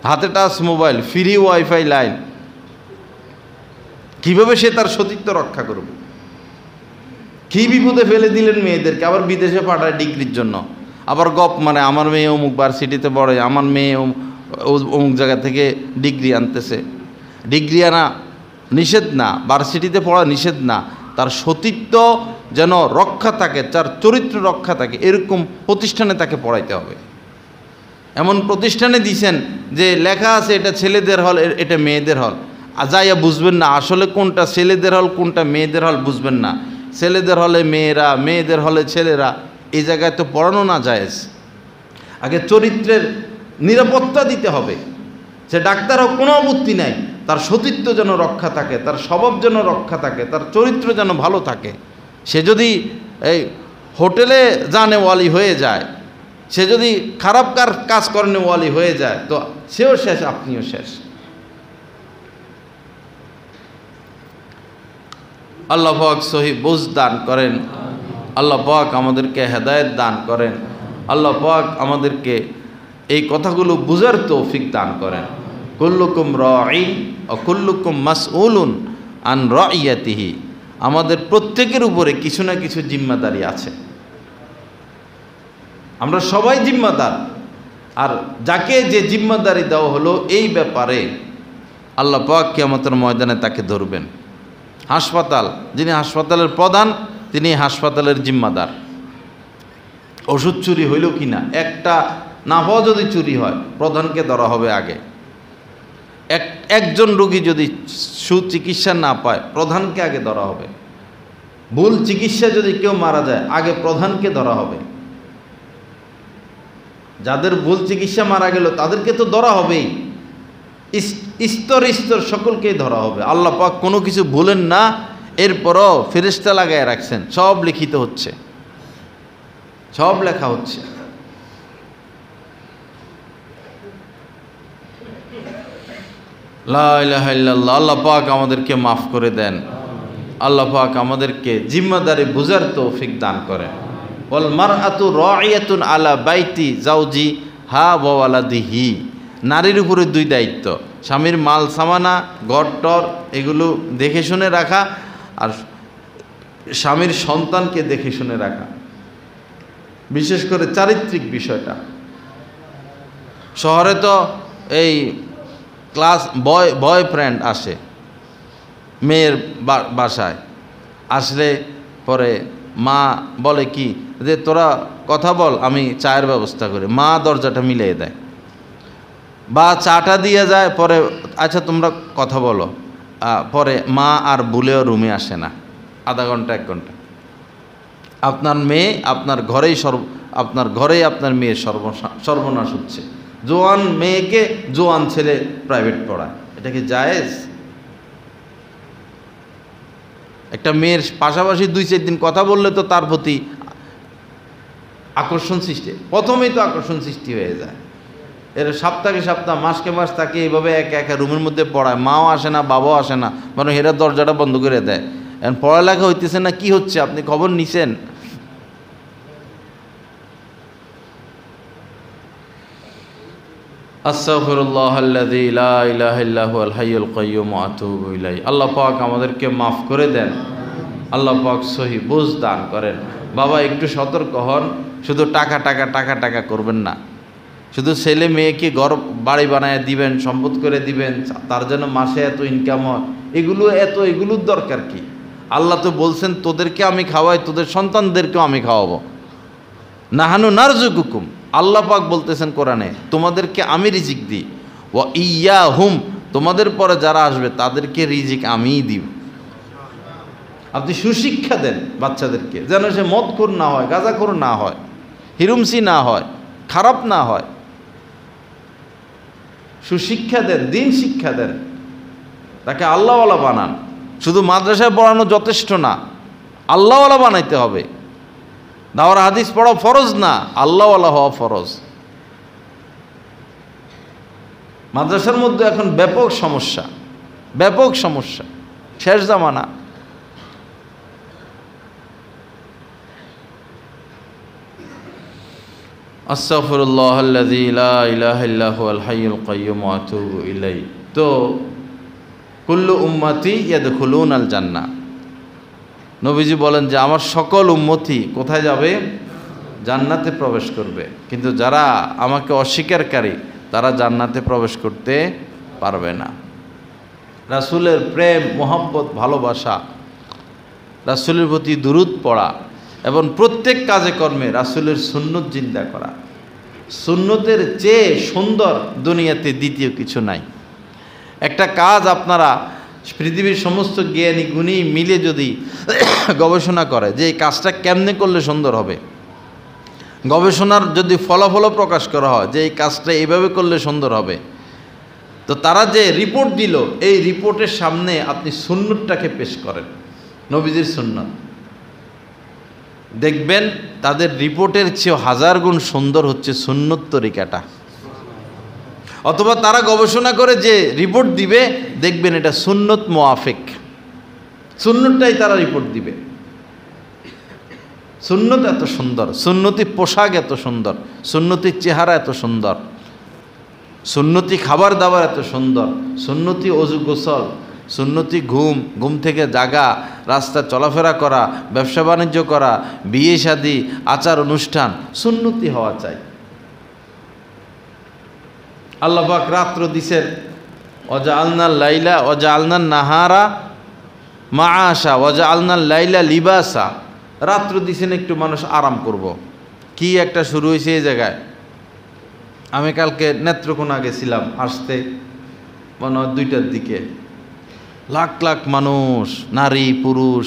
হাতে touch mobile, free wifi line, কিভাবে সে তার সতীত্ব রক্ষা করবে? কি বিপদে ফেলে দিলেন মেয়েদেরকে। আবার বিদেশে পাঠায় ডিগ্রির জন্য, আবার মানে আমার মেয়ে অমুক ভার্সিটিতে পড়ে, আমার মেয়ে অমুক জায়গা থেকে ডিগ্রি আনতেছে। ডিগ্রি আনা নিষেধ না, ভার্সিটিতে পড়া নিষেধ না, তার সতীত্ব যেন রক্ষা থাকে, তার চরিত্র রক্ষা থাকে, এরকম প্রতিষ্ঠানে তাকে পড়াইতে হবে। এমন প্রতিষ্ঠানে দিছেন যে লেখা আছে এটা ছেলেদের হল, এটা মেয়েদের হল, যাইয়া বুঝবেন না আসলে কোনটা ছেলেদের হল কোনটা মেয়েদের হল বুঝবেন না। ছেলেদের হলে মেয়েরা, মেয়েদের হলে ছেলেরা, এই জায়গায় তো পড়ানো না জায়েজ। আগে চরিত্রের নিরাপত্তা দিতে হবে। সে ডাক্তার হোক, কোনো আপত্তি নাই, তার সতীত্ব যেন রক্ষা থাকে, তার স্বভাব যেন রক্ষা থাকে, তার চরিত্র যেন ভালো থাকে। সে যদি এই হোটেলে জানেওয়ালি হয়ে যায়, সে যদি খারাপ কাজ করেনেওয়ালি হয়ে যায়, তো সেও শেষ, আপনিও শেষ। আল্লাহ পাক সহি বুঝ দান করেন, আল্লাহ পাক আমাদেরকে হেদায়েত দান করেন, আল্লাহ পাক আমাদেরকে এই কথাগুলো বুঝার তৌফিক দান করেন। কুল্লুকুম রাঈন ওয়া কুল্লুকুম মাসউলুন আন রাইয়াতিহি। আমাদের প্রত্যেকের উপরে কিছু না কিছু জিম্মাদারি আছে, আমরা সবাই জিম্মাদার। আর যাকে যে জিম্মাদারি দেওয়া হলো, এই ব্যাপারে আল্লাহ পাক কিয়ামতের ময়দানে তাকে ধরবেন। হাসপাতাল, যিনি হাসপাতালের প্রধান, তিনি হাসপাতালের জিম্মাদার। ওষুধ চুরি হইল কি না, একটা নাফা যদি চুরি হয়, প্রধানকে ধরা হবে আগে। একজন রোগী যদি সুচিকিৎসা না পায়, প্রধানকে আগে ধরা হবে। ভুল চিকিৎসা যদি কেউ মারা যায়, আগে প্রধানকে ধরা হবে। যাদের ভুল চিকিৎসা মারা গেল তাদেরকে তো ধরা হবেই, স্তর স্তর সকলকেই ধরা হবে। আল্লাহ পাক কোনো কিছু ভুলেন না, এরপরও ফেরেশতা লাগায় রাখছেন, সব লিখিত হচ্ছে, সব লেখা হচ্ছে। লা ইলাহা ইল্লাল্লাহ। আল্লাহ পাক আমাদেরকে মাফ করে দেন, আল্লাহ পাক আমাদেরকে জিম্মাদারি বুঝার তৌফিক দান করেন। ওয়াল মারআতু রাইয়াতুন আলা বাইতি জাওজি হা ওয়া ওয়ালাদিহি। নারীর উপরে দুই দায়িত্ব, স্বামীর মাল সামানা, ঘরটর এগুলো দেখে শুনে রাখা, আর স্বামীর সন্তানকে দেখে শুনে রাখা, বিশেষ করে চারিত্রিক বিষয়টা। শহরে তো এই ক্লাস বয়ফ্রেন্ড আসে মেয়ের বাসায়, আসলে পরে মা বলে কি যে তোরা কথা বল, আমি চায়ের ব্যবস্থা করি। মা দরজাটা মিলিয়ে দেয় বা চাটা দিয়ে যায়, পরে আচ্ছা তোমরা কথা বলো। পরে মা আর ভুলেও রুমে আসে না, আধা ঘন্টা 1 ঘন্টা। আপনার মেয়ে আপনার ঘরেই আপনার মেয়ের সর্বনাশ হচ্ছে। জোয়ান মেয়েকে জোয়ান ছেলে প্রাইভেট পড়ায়, এটা কি জায়েজ? একটা মেয়ের পাশাপাশি 2-4 দিন কথা বললে তো তার প্রতি আকর্ষণ সৃষ্টি, প্রথমেই তো আকর্ষণ সৃষ্টি হয়ে যায়। এর সপ্তাহে সপ্তাহ, মাসকে মাস তাকে এইভাবে একা একা রুমের মধ্যে পড়ায়, মাও আসে না, বাবাও আসে না, মানে হেরা দরজাটা বন্ধ করে দেয়। এখন পড়ালেখা হইতেছে না, কি হচ্ছে আপনি খবর নিছেন? আস্তাগফিরুল্লাহাল্লাযী লা ইলাহা ইল্লা হুয়াল হাইয়ুল কাইয়্যুম ওয়া আতুবু ইলাইহি। আল্লাহ পাক আমাদেরকে মাফ করে দেন, আল্লাহ পাক সহি বুঝ দান করেন। বাবা একটু সতর্ক হন, শুধু টাকা টাকা টাকা টাকা করবেন না। শুধু ছেলে মেয়েকে ঘর বাড়ি বানায় দিবেন, সম্পদ করে দিবেন, তার জন্য মাসে এত ইনকাম হয়, এগুলোর দরকার কি? আল্লাহ তো বলছেন তোদেরকে আমি খাওয়াই, তোদের সন্তানদেরকেও আমি খাওয়াবো। নাহানু নারযুকুকুম, আল্লাহ পাক বলতেছেন কোরআনে, তোমাদেরকে আমি রিজিক দিই। ওয়া ইয়াহুম, তোমাদের পরে যারা আসবে তাদেরকে রিজিক আমিই দিব। আপনি সুশিক্ষা দেন বাচ্চাদেরকে, যেন সে মদখোর না হয়, গাঁজাখোর না হয়, হিরুমসি না হয়, খারাপ না হয়। সুশিক্ষা দেন, দিন শিক্ষা দেন, তাকে আল্লাহওয়ালা বানান। শুধু মাদ্রাসায় পড়ানো যথেষ্ট না, আল্লাহওয়ালা বানাইতে হবে। দাওয়ার হাদিস পড়া ফরজ না, আল্লাহওয়ালা হওয়া ফরজ। মাদ্রাসার মধ্যে এখন ব্যাপক সমস্যা, শেষ জামানা। আস্তাগফিরুল্লাহাল্লাযী লা ইলাহা ইল্লা হুয়াল হাইয়ুল কাইয়্যুম ওয়া আতুবু ইলাইহি। তো কুল্লু উম্মতি ইয়াদখুলুনাল জান্নাহ, নবীজি বলেন যে আমার সকল উম্মতি কোথায় যাবে? জান্নাতে প্রবেশ করবে, কিন্তু যারা আমাকে অস্বীকারী তারা জান্নাতে প্রবেশ করতে পারবে না। রাসূলের প্রেম, মোহাব্বত, ভালোবাসা, রাসূলের প্রতি দুরূদ পড়া এবং প্রত্যেক কাজে কর্মে রাসূলের সুন্নত জিন্দা করা। সুন্নতের চেয়ে সুন্দর দুনিয়াতে দ্বিতীয় কিছু নাই। একটা কাজ আপনারা পৃথিবীর সমস্ত জ্ঞানী গুণী মিলে যদি গবেষণা করে যে এই কাজটা কেমনে করলে সুন্দর হবে, গবেষণার যদি ফলাফলও প্রকাশ করা হয় যে এই কাজটা এইভাবে করলে সুন্দর হবে, তো তারা যে রিপোর্ট দিল এই রিপোর্টের সামনে আপনি সুন্নতটাকে পেশ করেন, নবীজির সুন্নত, দেখবেন তাদের রিপোর্টের চেয়ে 1000 গুণ সুন্দর হচ্ছে সুন্নত তরিকাটা। অথবা তারা গবেষণা করে যে রিপোর্ট দিবে দেখবেন এটা সুন্নত মুআফিক, সুন্নতটাই তারা রিপোর্ট দিবে। সুন্নত এত সুন্দর, সুন্নতি পোশাক এত সুন্দর, সুন্নতি চেহারা এত সুন্দর, সুন্নতি খাবার দাবার এত সুন্দর, সুন্নতি অজু গোসল, সুন্নতি ঘুম থেকে জাগা, রাস্তা চলাফেরা করা, ব্যবসা বাণিজ্য করা, বিয়ে শাদী, আচার অনুষ্ঠান সুন্নতি হওয়া চাই। আল্লাহ পাক রাত্র দিছেন ওয়াজআলনাল লাইলা ওয়াজআলনান নাহারা মাআশা ওয়াজআলনাল লাইলা লিবাসা, রাত্র দিছেন একটু মানুষ আরাম করব। কি একটা শুরু হয়েছে এই জায়গায়। আমি কালকে নেত্রকোনা গেছিলাম, আসতে মনে হয় 2টার দিকে, লাখ লাখ মানুষ, নারী পুরুষ,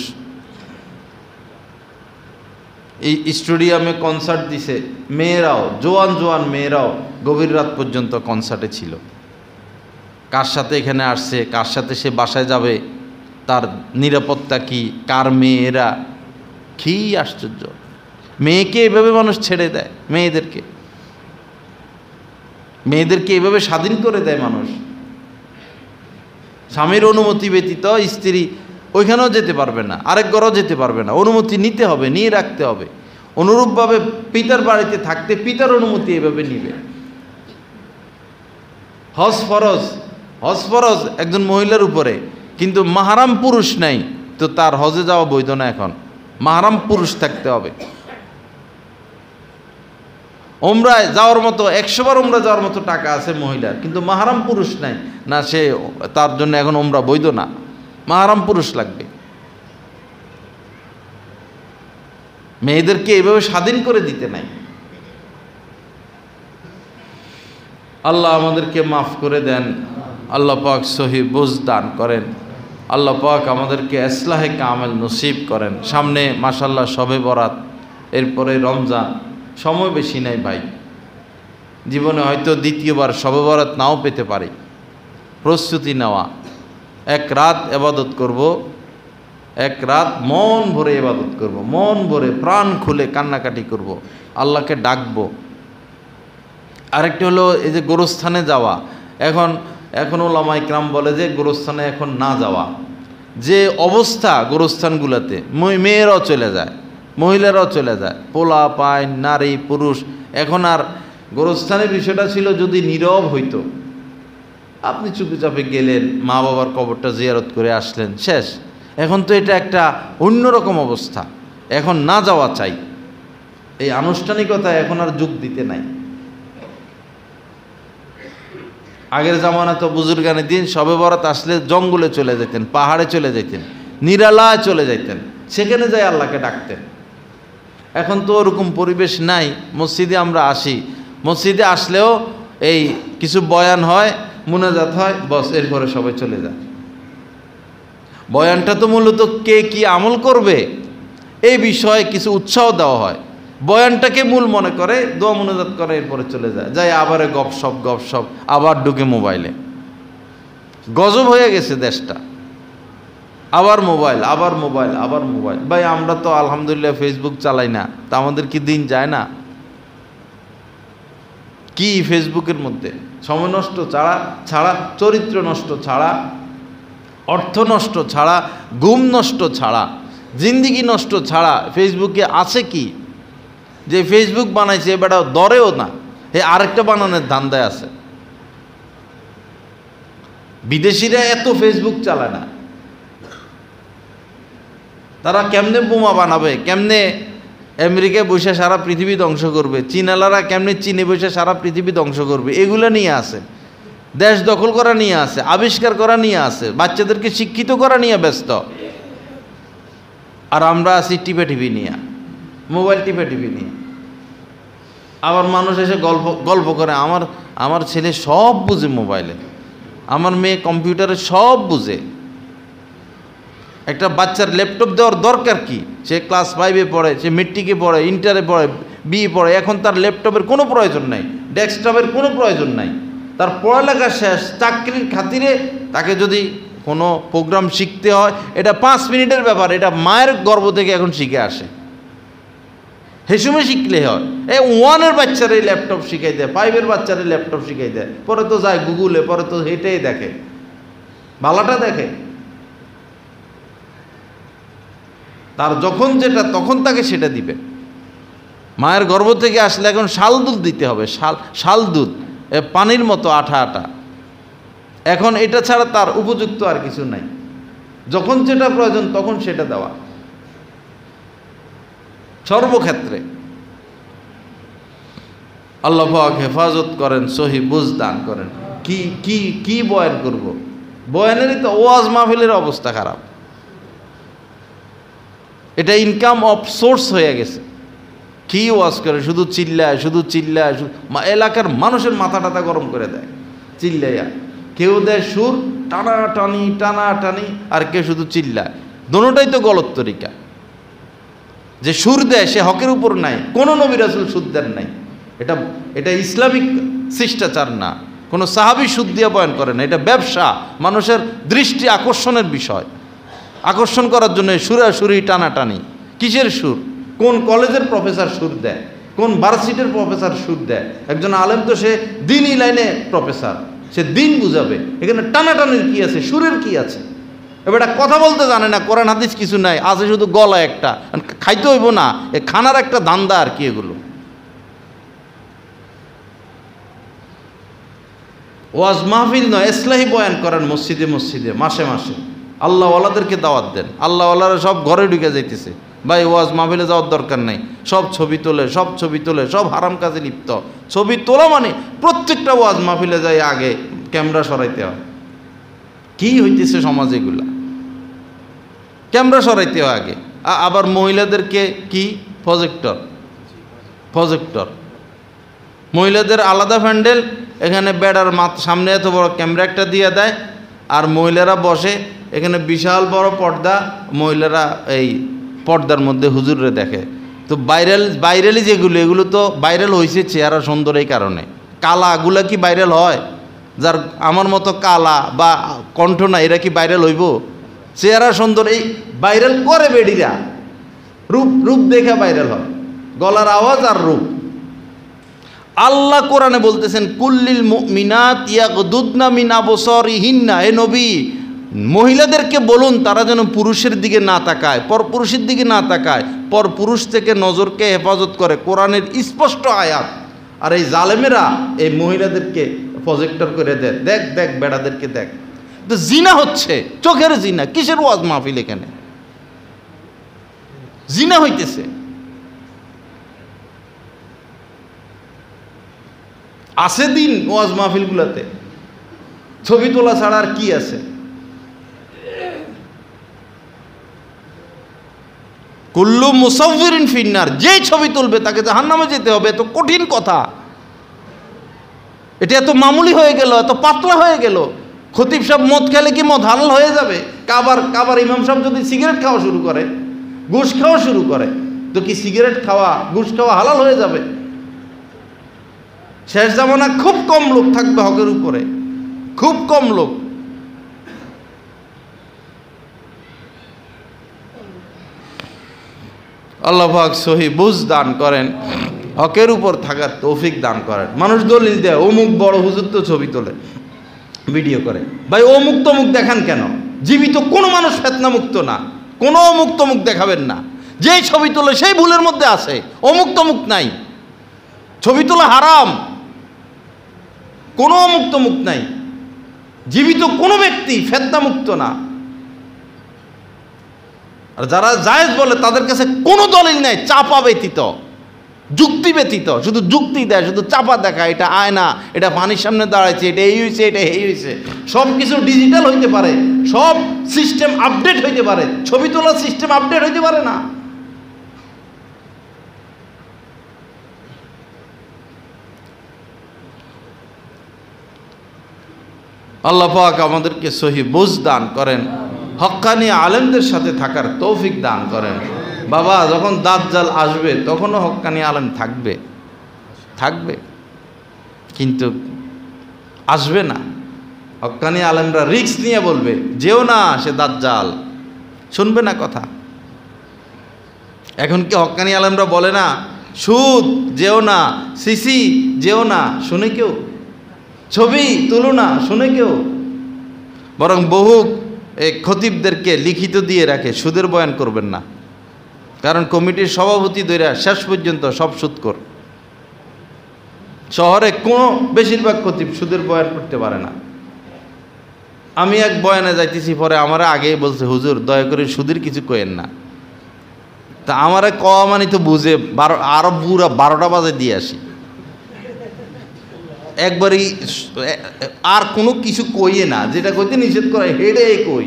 এই স্টেডিয়ামে কনসার্ট দিছে, মেয়েরাও, জোয়ান মেয়েরাও গভীর রাত পর্যন্ত কনসার্টে ছিল। কার সাথে এখানে আসছে, কার সাথে সে বাসায় যাবে, তার নিরাপত্তা কি, কার মেয়েরা, কি আশ্চর্য। মেয়েকে এভাবে মানুষ ছেড়ে দেয়, মেয়েদেরকে এভাবে স্বাধীন করে দেয় মানুষ। স্বামীর অনুমতি ব্যতীত স্ত্রী ওইখানেও যেতে পারবে না, আরেক ঘরেও যেতে পারবে না, অনুমতি নিতে হবে, নিয়ে রাখতে হবে। অনুরূপভাবে পিতার বাড়িতে থাকতে পিতার অনুমতি এভাবে নিবে। হজ ফরজ একজন মহিলার উপরে, কিন্তু মাহরাম পুরুষ নাই, তো তার হজে যাওয়া বৈধ না। এখন মাহরাম পুরুষ থাকতে হবে। ওমরায় যাওয়ার মতো 100 বার ওমরা যাওয়ার মতো টাকা আছে মহিলার, কিন্তু মাহরাম পুরুষ নাই, না সে তার জন্য এখন ওমরা বৈধ না, মাহরাম পুরুষ লাগবে। মেয়েদেরকে এইভাবে স্বাধীন করে দিতে নাই। আল্লাহ আমাদেরকে মাফ করে দেন, আল্লাহ পাক সহি বুঝ দান করেন, আল্লাহ পাক আমাদেরকে ইসলাহে কামেল নসিব করেন। সামনে মাশাআল্লাহ শবে বরাত, এরপরে রমজান, সময় বেশি নাই ভাই। জীবনে হয়তো দ্বিতীয়বার শবে বরাত নাও পেতে পারি। প্রস্তুতি নেওয়া, এক রাত ইবাদত করব, এক রাত মন ভরে ইবাদত করব, মন ভরে প্রাণ খুলে কান্নাকাটি করব, আল্লাহকে ডাকবো। আরেকটি হলো এই যে গোরস্থানে যাওয়া। এখন ওলামা ইকরাম বলে যে গোরস্থানে এখন না যাওয়া, যে অবস্থা গোরস্থানগুলোতে, মেয়েরাও চলে যায়, মহিলারাও চলে যায়, পোলা পাইন, নারী পুরুষ। এখন আর গোরস্থানের বিষয়টা ছিল যদি নীরব হইতো, আপনি চুপি চাপে গেলেন, মা বাবার কবরটা জিয়ারত করে আসলেন, শেষ। এখন তো এটা একটা অন্যরকম অবস্থা, এখন না যাওয়া চাই। এই আনুষ্ঠানিকতায় এখন আর যোগ দিতে নাই। আগের জামানা তো বুজুর্গানে দিন শবে বরাত আসলে জঙ্গলে চলে যেতেন, পাহাড়ে চলে যেতেন, নিরালায় চলে যেতেন, সেখানে যাই আল্লাহকে ডাকতেন। এখন তো ওরকম পরিবেশ নাই। মসজিদে আমরা আসি, মসজিদে আসলেও এই কিছু বয়ান হয়, মুনাজাত হয়, বস, এরপরে সবাই চলে যায়। বয়ানটা তো মূলত কে কি আমল করবে এই বিষয়ে কিছু উৎসাহ দেওয়া হয়, বয়ানটাকে মূল মনে করে দোয়া মুনাজাত করে, এরপরে চলে যায়, আবার গপসপ, আবার ঢুকে মোবাইলে। গজব হয়ে গেছে দেশটা, আবার মোবাইল। ভাই আমরা তো আলহামদুলিল্লাহ ফেসবুক চালাই না, তা আমাদের কি দিন যায় না? কি ফেসবুকের মধ্যে সময় নষ্ট ছাড়া চরিত্র নষ্ট ছাড়া, অর্থ নষ্ট ছাড়া, ঘুম নষ্ট ছাড়া, জিন্দিগি নষ্ট ছাড়া ফেসবুকে আছে কি? যে ফেসবুক বানাইছে বেটা দরেও না, আরেকটা বানানোর ধান্দায় আছে। বিদেশিরা এত ফেসবুক চালায় না, তারা কেমনে বোমা বানাবে, কেমনে আমেরিকায় বসে সারা পৃথিবী ধ্বংস করবে, চীনালারা কেমনে চীনে বসে সারা পৃথিবী ধ্বংস করবে, এগুলো নিয়ে আছে। দেশ দখল করা নিয়ে আছে, আবিষ্কার করা নিয়ে আছে, বাচ্চাদেরকে শিক্ষিত করা নিয়ে ব্যস্ত। আর আমরা আছি টিপি নিয়ে, মোবাইল টিপি নিয়ে। আবার মানুষ এসে গল্প করে, আমার ছেলে সব বুঝে মোবাইলে, আমার মেয়ে কম্পিউটারে সব বুঝে, একটা বাচ্চার ল্যাপটপ দেওয়ার দরকার কি? সে ক্লাস 5-এ পড়ে, সে মেট্রিকে পড়ে, ইন্টারে পড়ে, বিএ পড়ে, এখন তার ল্যাপটপের কোনো প্রয়োজন নাই, ডেস্কটপের কোনো প্রয়োজন নাই। তার পড়ালেখা শেষ, চাকরির খাতিরে তাকে যদি কোনো প্রোগ্রাম শিখতে হয়, এটা 5 মিনিটের ব্যাপার, এটা মায়ের গর্ভ থেকে এখন শিখে আসে, হেসুমে শিখলে হয়। 1-এর বাচ্চারা এই ল্যাপটপ শিখাই দেয়, 5-এর বাচ্চারা ল্যাপটপ শিখাই দেয়, পরে তো যায় গুগলে, পরে তো হেঁটেই দেখে, ভালোটা দেখে। তার যখন যেটা তখন তাকে সেটা দিবে। মায়ের গর্ভ থেকে আসলে এখন শাল দুধ দিতে হবে, শাল দুধ, পানির মতো আঠা আঠা। এখন এটা ছাড়া তার উপযুক্ত আর কিছু নাই, যখন যেটা প্রয়োজন তখন সেটা দেওয়া, সর্বক্ষেত্রে। আল্লাহ পাক হেফাজত করেন, সহি বুঝ দান করেন। কি কি কি বয়ান করব? বয়ানেরই তো ওয়াজ মাহফিলের অবস্থা খারাপ। এটা ইনকাম অফ সোর্স হয়ে গেছে। কি ওয়াজ করে, শুধু চিল্লায়, শুধু চিল্লায়, এলাকার মানুষের মাথা টাথা গরম করে দেয় চিল্লাইয়া। কেউ দেয় সুর টানাটানি টানাটানি, আর কেউ শুধু চিল্লায়। দোনোটাই তো গলত তরিকা। যে সুর দেয় সে হকের উপর নাই, কোনো নবী রাসূল সুদ দেন নাই। এটা ইসলামিক শিষ্টাচার না। কোনো সাহাবী সুদ দিয়ে বয়ান করে না, এটা ব্যবসা, মানুষের দৃষ্টি আকর্ষণের বিষয়। আকর্ষণ করার জন্য সুরাসুরি টানাটানি। কিসের সুর? কোন কলেজের প্রফেসর সুর দেয়, কোন ভার্সিটির প্রফেসর সুর দেয়? একজন আলেম তো সে দিনই লাইনে প্রফেসর, সে দিন বুঝাবে। এখানে টানাটানির কি আছে, সুরের কি আছে? এবার কথা বলতে জানে না, কোরআন হাদিস কিছু নাই, আছে শুধু গলা একটা, খাইতে হইব না, এ খানার একটা ধান্দা আর কি। এগুলো ওয়াজ মাহফিল নয়, ইসলাহি বয়ান করেন মসজিদে মসজিদে, মাসে মাসে। আল্লাহ ওয়ালাদেরকে দাওয়াত দেন। আল্লাহ ওয়ালারা সব ঘরে ঢুকে যাইতেছে, ভাই ওয়াজ মাহফিলে যাওয়ার দরকার নাই। সব ছবি তোলে, সব ছবি তোলে, সব হারাম কাজে লিপ্ত। ছবি তোলা মানে প্রত্যেকটা ওয়াজ মাহফিলে যায় আগে ক্যামেরা সরাইতে হয়। কি হইতেছে সমাজ এগুলা? ক্যামেরা সরাইতে হয় আগে। আবার মহিলাদেরকে কি প্রজেক্টর, মহিলাদের আলাদা প্যান্ডেল, এখানে বেড়ার সামনে এত বড় ক্যামেরা একটা দিয়ে দেয়, আর মহিলারা বসে এখানে বিশাল বড় পর্দা, মহিলারা এই পর্দার মধ্যে হুজুরে দেখে। তো ভাইরালি যেগুলো, এগুলো তো ভাইরাল হয়েছে চেহারা সুন্দর এই কারণে। কালাগুলা কি ভাইরাল হয়? যার আমার মতো কালা বা কণ্ঠ না, এরা কি ভাইরাল হইব? চেহারা সুন্দর এই ভাইরাল করে বেডিরা, রূপ দেখে ভাইরাল হয়, গলার আওয়াজ আর রূপ। আল্লাহ কোরআনে বলতেছেন কুল্লিল মুমিনাত ইয়াগদুদনা মিন আবসারিহিন্না, হে নবী মহিলাদেরকে বলুন তারা যেন পুরুষের দিকে না তাকায়, পরপুরুষের দিকে না তাকায়, পরপুরুষ থেকে নজরকে হেফাজত করে। কোরআনের স্পষ্ট আয়াত। আর এই জালেমেরা এই মহিলাদেরকে প্রজেক্টর করে দেয়, দেখ দেখ বেড়াদেরকে দেখ। তো জিনা হচ্ছে, চোখের জিনা। কিসের ওয়াজ মাহফিল? এখানে জিনা হইতেছে। আছে দিন ওয়াজ মাহফিলগুলোতে ছবি তোলা ছাড়া আর কি আছে? কুল্লু মুসাউয়িরিন ফিন্নার, যেই ছবি তুলবে তাকে জাহান্নামে যেতে হবে। এত কঠিন কথা, এটা এত মামুলি হয়ে গেল, এত পাতলা হয়ে গেল। খতিব সাহেব মদ খেলে কি মদ হালাল হয়ে যাবে? কাবার ইমাম সাহেব যদি সিগারেট খাওয়া শুরু করে, ঘুষ খাওয়া শুরু করে, তো কি সিগারেট খাওয়া, ঘুষ খাওয়া হালাল হয়ে যাবে? শেষ জামানা খুব কম লোক থাকবে হকের উপরে, খুব কম লোক। আল্লাহ পাক সহি বুঝ দান করেন, হকের উপর থাকার তৌফিক দান করেন। মানুষ দলিল দেয় অমুক বড় হুজুর তো ছবি তোলে, ভিডিও করে। ভাই অমুক তমুক দেখান কেন? জীবিত কোনো মানুষ ফেতনা মুক্ত না, কোনো অমুক তমুক দেখাবেন না। যেই ছবি তোলে সেই ভুলের মধ্যে আছে, অমুক তমুক নাই। ছবি তোলা হারাম, কোনো অমুক তমুক নাই। জীবিত কোনো ব্যক্তি ফেতনা মুক্ত না। আর যারা জায়েজ বলে তাদের কাছে কোনো দলিল নাই, চাপা ব্যতীত, যুক্তি ব্যতীত। শুধু যুক্তি দেয়, শুধু চাপা দেখায়, এটা আয়না, এটা পানির সামনে দাঁড়াইছে, এটা এই হয়েছে, এটা এই হয়েছে। সব কিছু ডিজিটাল হইতে পারে, সব সিস্টেম আপডেট হইতে পারে, ছবি তোলার সিস্টেম আপডেট হইতে পারে না। আল্লাহ পাক আমাদেরকে সহি বুঝ দান করেন। হক্কানি আলেমদের সাথে থাকার তৌফিক দান করেন। বাবা, যখন দাজ্জাল আসবে তখনও হক্কানি আলেম থাকবে, কিন্তু আসবে না। হক্কানি আলেমরা রিস্ক নিয়ে বলবে, যেও না, সে দাজ্জাল, শুনবে না কথা। এখন কি হক্কানি আলেমরা বলে না, সুদ যেও না, সিসি যেও না, শুনে কেউ? ছবি তুলো না, শুনে কেউ? বরং বহু খতিবদেরকে লিখিত দিয়ে রাখে, সুদের বয়ান করবেন না, কারণ কমিটির সভাপতি দইরা শেষ পর্যন্ত সব সুদখোর। শহরে কোনো বেশিরভাগ খতিব সুদের বয়ান করতে পারে না। আমি এক বয়ানে যাইতেছি, পরে আমারা আগেই বলছে, হুজুর দয়া করে সুদের কিছু কয়েন না। তা আমারে কওয়া মানে তো বুঝে আরো পুরা 12টা বাজে দিয়ে আসি, একবারই আর কোনো কিছু কইয়ে না, যেটা কইতে নিষেধ করে হেডে কই।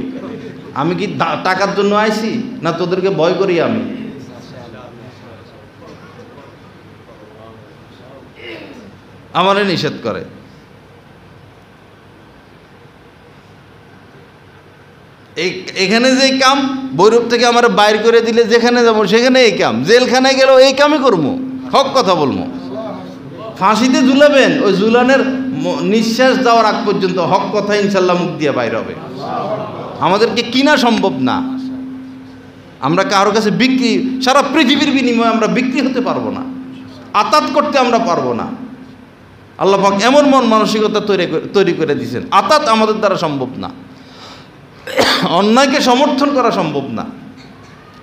আমি কি টাকার জন্য আইছি, না তোদেরকে ভয় করি? আমি আমারে নিষেধ করে। এখানে যে কাম, বৈরব থেকে আমার বাইর করে দিলে যেখানে যাবো সেখানে এই কাম, জেলখানায় গেলেও এই কামই করবো, হক কথা বলবো। ফাঁসিতে ঝুলাবেন, ওই ঝুলানের নিঃশ্বাস যাওয়ার আগ পর্যন্ত হক কথা ইনশাল্লাহ মুখ দিয়ে বাইর হবে। আমাদেরকে কিনা সম্ভব না, আমরা কারোর কাছে বিক্রি, সারা পৃথিবীর বিনিময়ে আমরা বিক্রি হতে পারবো না, আতাত করতে আমরা পারবো না। আল্লাহ পাক এমন মন মানসিকতা তৈরি করে দিয়েছেন, আতাত আমাদের দ্বারা সম্ভব না, অন্যায়কে সমর্থন করা সম্ভব না,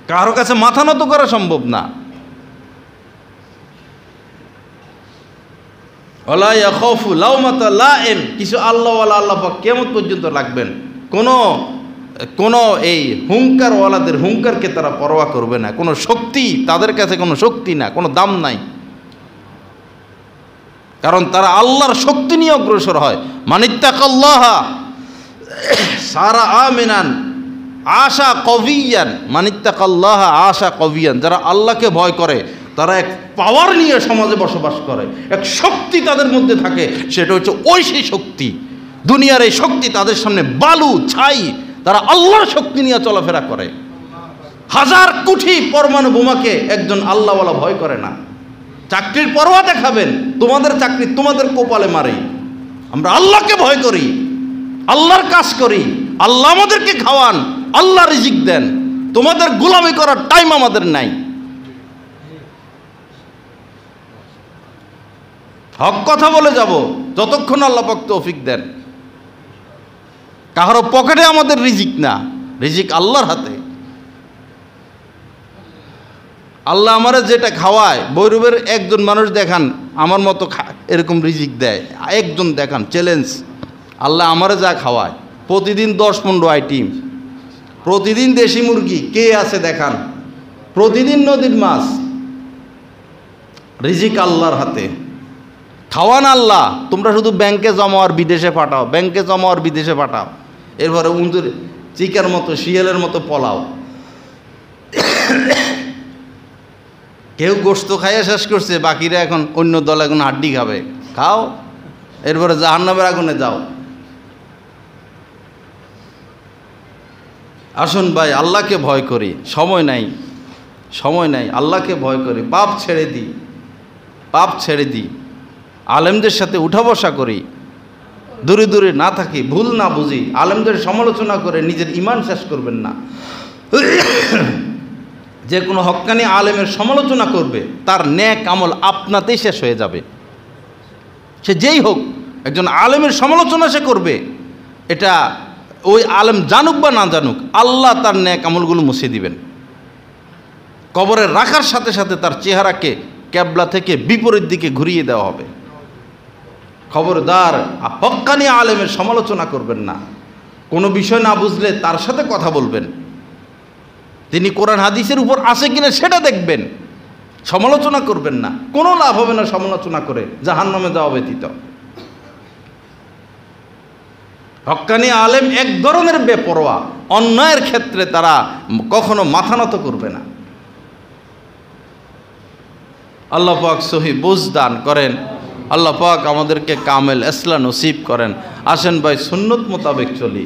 কারো কাছে মাথা নত করা সম্ভব না। ওয়ালা ইয়াখাফু লাউমাতা লাইম, কিছু আল্লাহওয়ালা আল্লাহ পাক কিয়ামত পর্যন্ত রাখবেন। কোনো এই হুঙ্কারওয়ালাদের হুঙ্কারকে তারা পরোয়া করবে না, কোনো শক্তি তাদের কাছে, কোনো শক্তি না, কোনো দাম নাই, কারণ তারা আল্লাহর শক্তি নিয়ে অগ্রসর হয়। মানিত্তাকাল্লাহা সারা আমিনান আশা কবিয়ান, মানিত্তাকাল্লাহা আশা কবিয়ান, যারা আল্লাহকে ভয় করে তারা এক পাওয়ার নিয়ে সমাজে বসবাস করে, এক শক্তি তাদের মধ্যে থাকে, সেটা হচ্ছে ঐশী শক্তি। দুনিয়ার এই শক্তি তাদের সামনে বালু ছাই, তারা আল্লাহর শক্তি নিয়ে চলাফেরা করে। 1000 কোটি পরমাণু বোমাকে একজন আল্লাহওয়ালা ভয় করে না। চাকরির পরোয়া দেখাবেন, তোমাদের চাকরি তোমাদের কপালে মারে। আমরা আল্লাহকে ভয় করি, আল্লাহর কাজ করি, আল্লাহ আমাদেরকে খাওয়ান, আল্লাহ রিজিক দেন, তোমাদের গোলামি করার টাইম আমাদের নাই। হক কথা বলে যাব যতক্ষণ আল্লাহ পাক তৌফিক দেন। কারো পকেটে আমাদের রিজিক না, রিজিক আল্লাহর হাতে। আল্লাহ আমারে যেটা খাওয়ায়, বৈরবের একজন মানুষ দেখান আমার মতো এরকম রিজিক দেয়, একজন দেখান, চ্যালেঞ্জ। আল্লাহ আমারে যা খাওয়ায়, প্রতিদিন 10-15 আইটেম, প্রতিদিন দেশি মুরগি, কে আছে দেখান, প্রতিদিন নদীর মাছ, রিজিক আল্লাহর হাতে। খাওয়ান আল্লাহ, তোমরা শুধু ব্যাংকে জমা আর বিদেশে পাঠাও, ব্যাংকে জমা আর বিদেশে পাঠাও, এরপরে উন্দুর চিকার মতো শিয়ালের মতো পলাও। কেউ গোশত খাইয়া শেষ করছে, বাকিরা এখন অন্য দল এখন হাড্ডি খাবে, খাও, এরপরে জাহান্নামের আগুনে যাও। আসুন ভাই, আল্লাহকে ভয় করি, সময় নাই, আল্লাহকে ভয় করি, পাপ ছেড়ে দিই, আলেমদের সাথে উঠা বসা করি, দূরে দূরে না থাকি, ভুল না বুঝি, আলেমদের সমালোচনা করে নিজের ঈমান শেষ করবেন না। যে কোনো হক্কানি আলেমের সমালোচনা করবে, তার নেক আমল আপনাতেই শেষ হয়ে যাবে। সে যেই হোক, একজন আলেমের সমালোচনা সে করবে, এটা ওই আলেম জানুক বা না জানুক, আল্লাহ তার নেক আমলগুলো মুছে দিবেন। কবরে রাখার সাথে সাথে তার চেহারাকে ক্যাবলা থেকে বিপরীত দিকে ঘুরিয়ে দেওয়া হবে। খবরদার, হক্কানি আলেমের সমালোচনা করবেন না। কোনো বিষয় না বুঝলে তার সাথে কথা বলবেন, তিনি কোরআন হাদিসের উপর আছে কিনা সেটা দেখবেন, সমালোচনা করবেন না। কোনো লাভ হবে না সমালোচনা করে, জাহান্নামে যাওয়া ব্যতীত। হক্কানি আলেম এক ধরনের বেপরোয়া, অন্যায়ের ক্ষেত্রে তারা কখনো মাথা নত করবে না। আল্লাহ পাক সহি বুঝ দান করেন, আল্লাহ পাক আমাদেরকে কামেল ইসলাম নসিব করেন। আসেন ভাই, সুন্নত মোতাবেক চলি,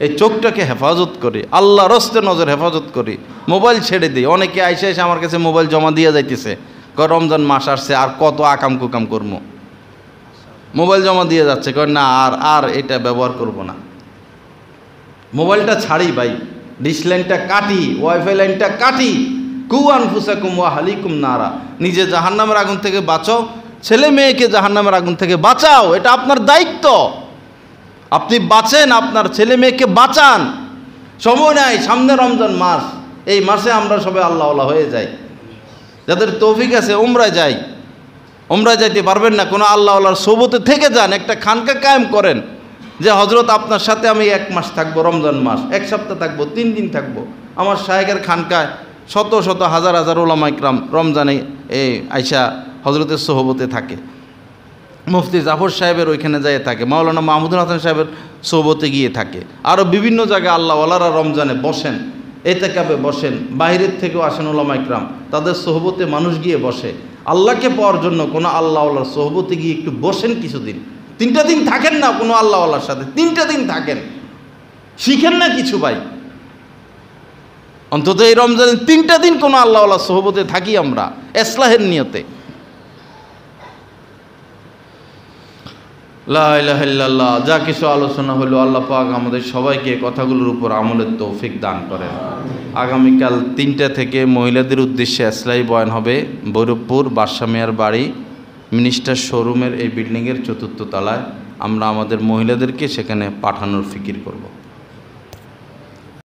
এই চোখটাকে হেফাজত করি, আল্লাহর রাস্তায় নজর হেফাজত করি, মোবাইল ছেড়ে দিই। অনেকে আইসে এসে আমার কাছে মোবাইল জমা দিয়ে যাইতেছে, কয় রমজান মাস আসছে আর কত আকাম কুকাম করবো, মোবাইল জমা দিয়ে যাচ্ছে, কয় না আর এটা ব্যবহার করব না। মোবাইলটা ছাড়ি ভাই, ডিশ লাইনটা কাটি, ওয়াইফাই লাইনটা কাটি। কু আনফুসাকুম ওয়া আহলিকুম নারা, নিজে জাহান্নামের আগুন থেকে বাঁচাও, ছেলে মেয়েকে জাহান্নামের আগুন থেকে বাঁচাও, এটা আপনার দায়িত্ব। আপনি বাঁচেন, আপনার ছেলে মেয়েকে বাঁচান। সময় নাই, সামনে রমজান মাস, এই মাসে আমরা সবাই আল্লাহওয়ালা হয়ে যাই। যাদের তৌফিক আছে উমরায় যাই, উমরায় যাইতে পারবেন না, কোনো আল্লাহওয়ালার সোবতে থেকে যান, একটা খানকা কায়েম করেন যে হজরত আপনার সাথে আমি 1 মাস থাকবো, রমজান মাস 1 সপ্তাহ থাকবো, 3 দিন থাকবো। আমার শায়েখের খানকায় শত শত হাজার হাজার ওলামা ইকরাম রমজানে এই আইসা হজরতের সোহবতে থাকে। মুফতি জাফর সাহেবের ওইখানে যেয়ে থাকে, মাওলানা মাহমুদুল হাসান সাহেবের সোহবতে গিয়ে থাকে। আরও বিভিন্ন জায়গায় আল্লাহওয়ালারা রমজানে বসেন, এতেকাবে বসেন, বাইরের থেকেও আসেন ওলামা ইকরাম, তাদের সোহবতে মানুষ গিয়ে বসে। আল্লাহকে পাওয়ার জন্য কোনো আল্লাহওয়ালার সোহবতে গিয়ে একটু বসেন কিছুদিন, 3টা দিন থাকেন না কোনো আল্লাহওয়ালার সাথে, 3টা দিন থাকেন, শিখেন না কিছু ভাই। অন্তত এই রমজানে 3টা দিন কোনো আল্লাহওয়ালার সোহবতে থাকি আমরা, ইসলাহের নিয়তে। লা ইলাহা ইল্লাল্লাহ। যা কিছু আলোচনা হলো, আল্লাহ পাক আমাদের সবাইকে কথাগুলোর উপর আমলের তৌফিক দান করেন। আগামীকাল 3টা থেকে মহিলাদের উদ্দেশ্যে ইসলাহি বয়ান হবে ভৈরবপুর বাদশা মিয়ার বাড়ি মিনিস্টার শোরুমের এই বিল্ডিংয়ের 4র্থ তলায়। আমরা আমাদের মহিলাদেরকে সেখানে পাঠানোর ফিকির করব।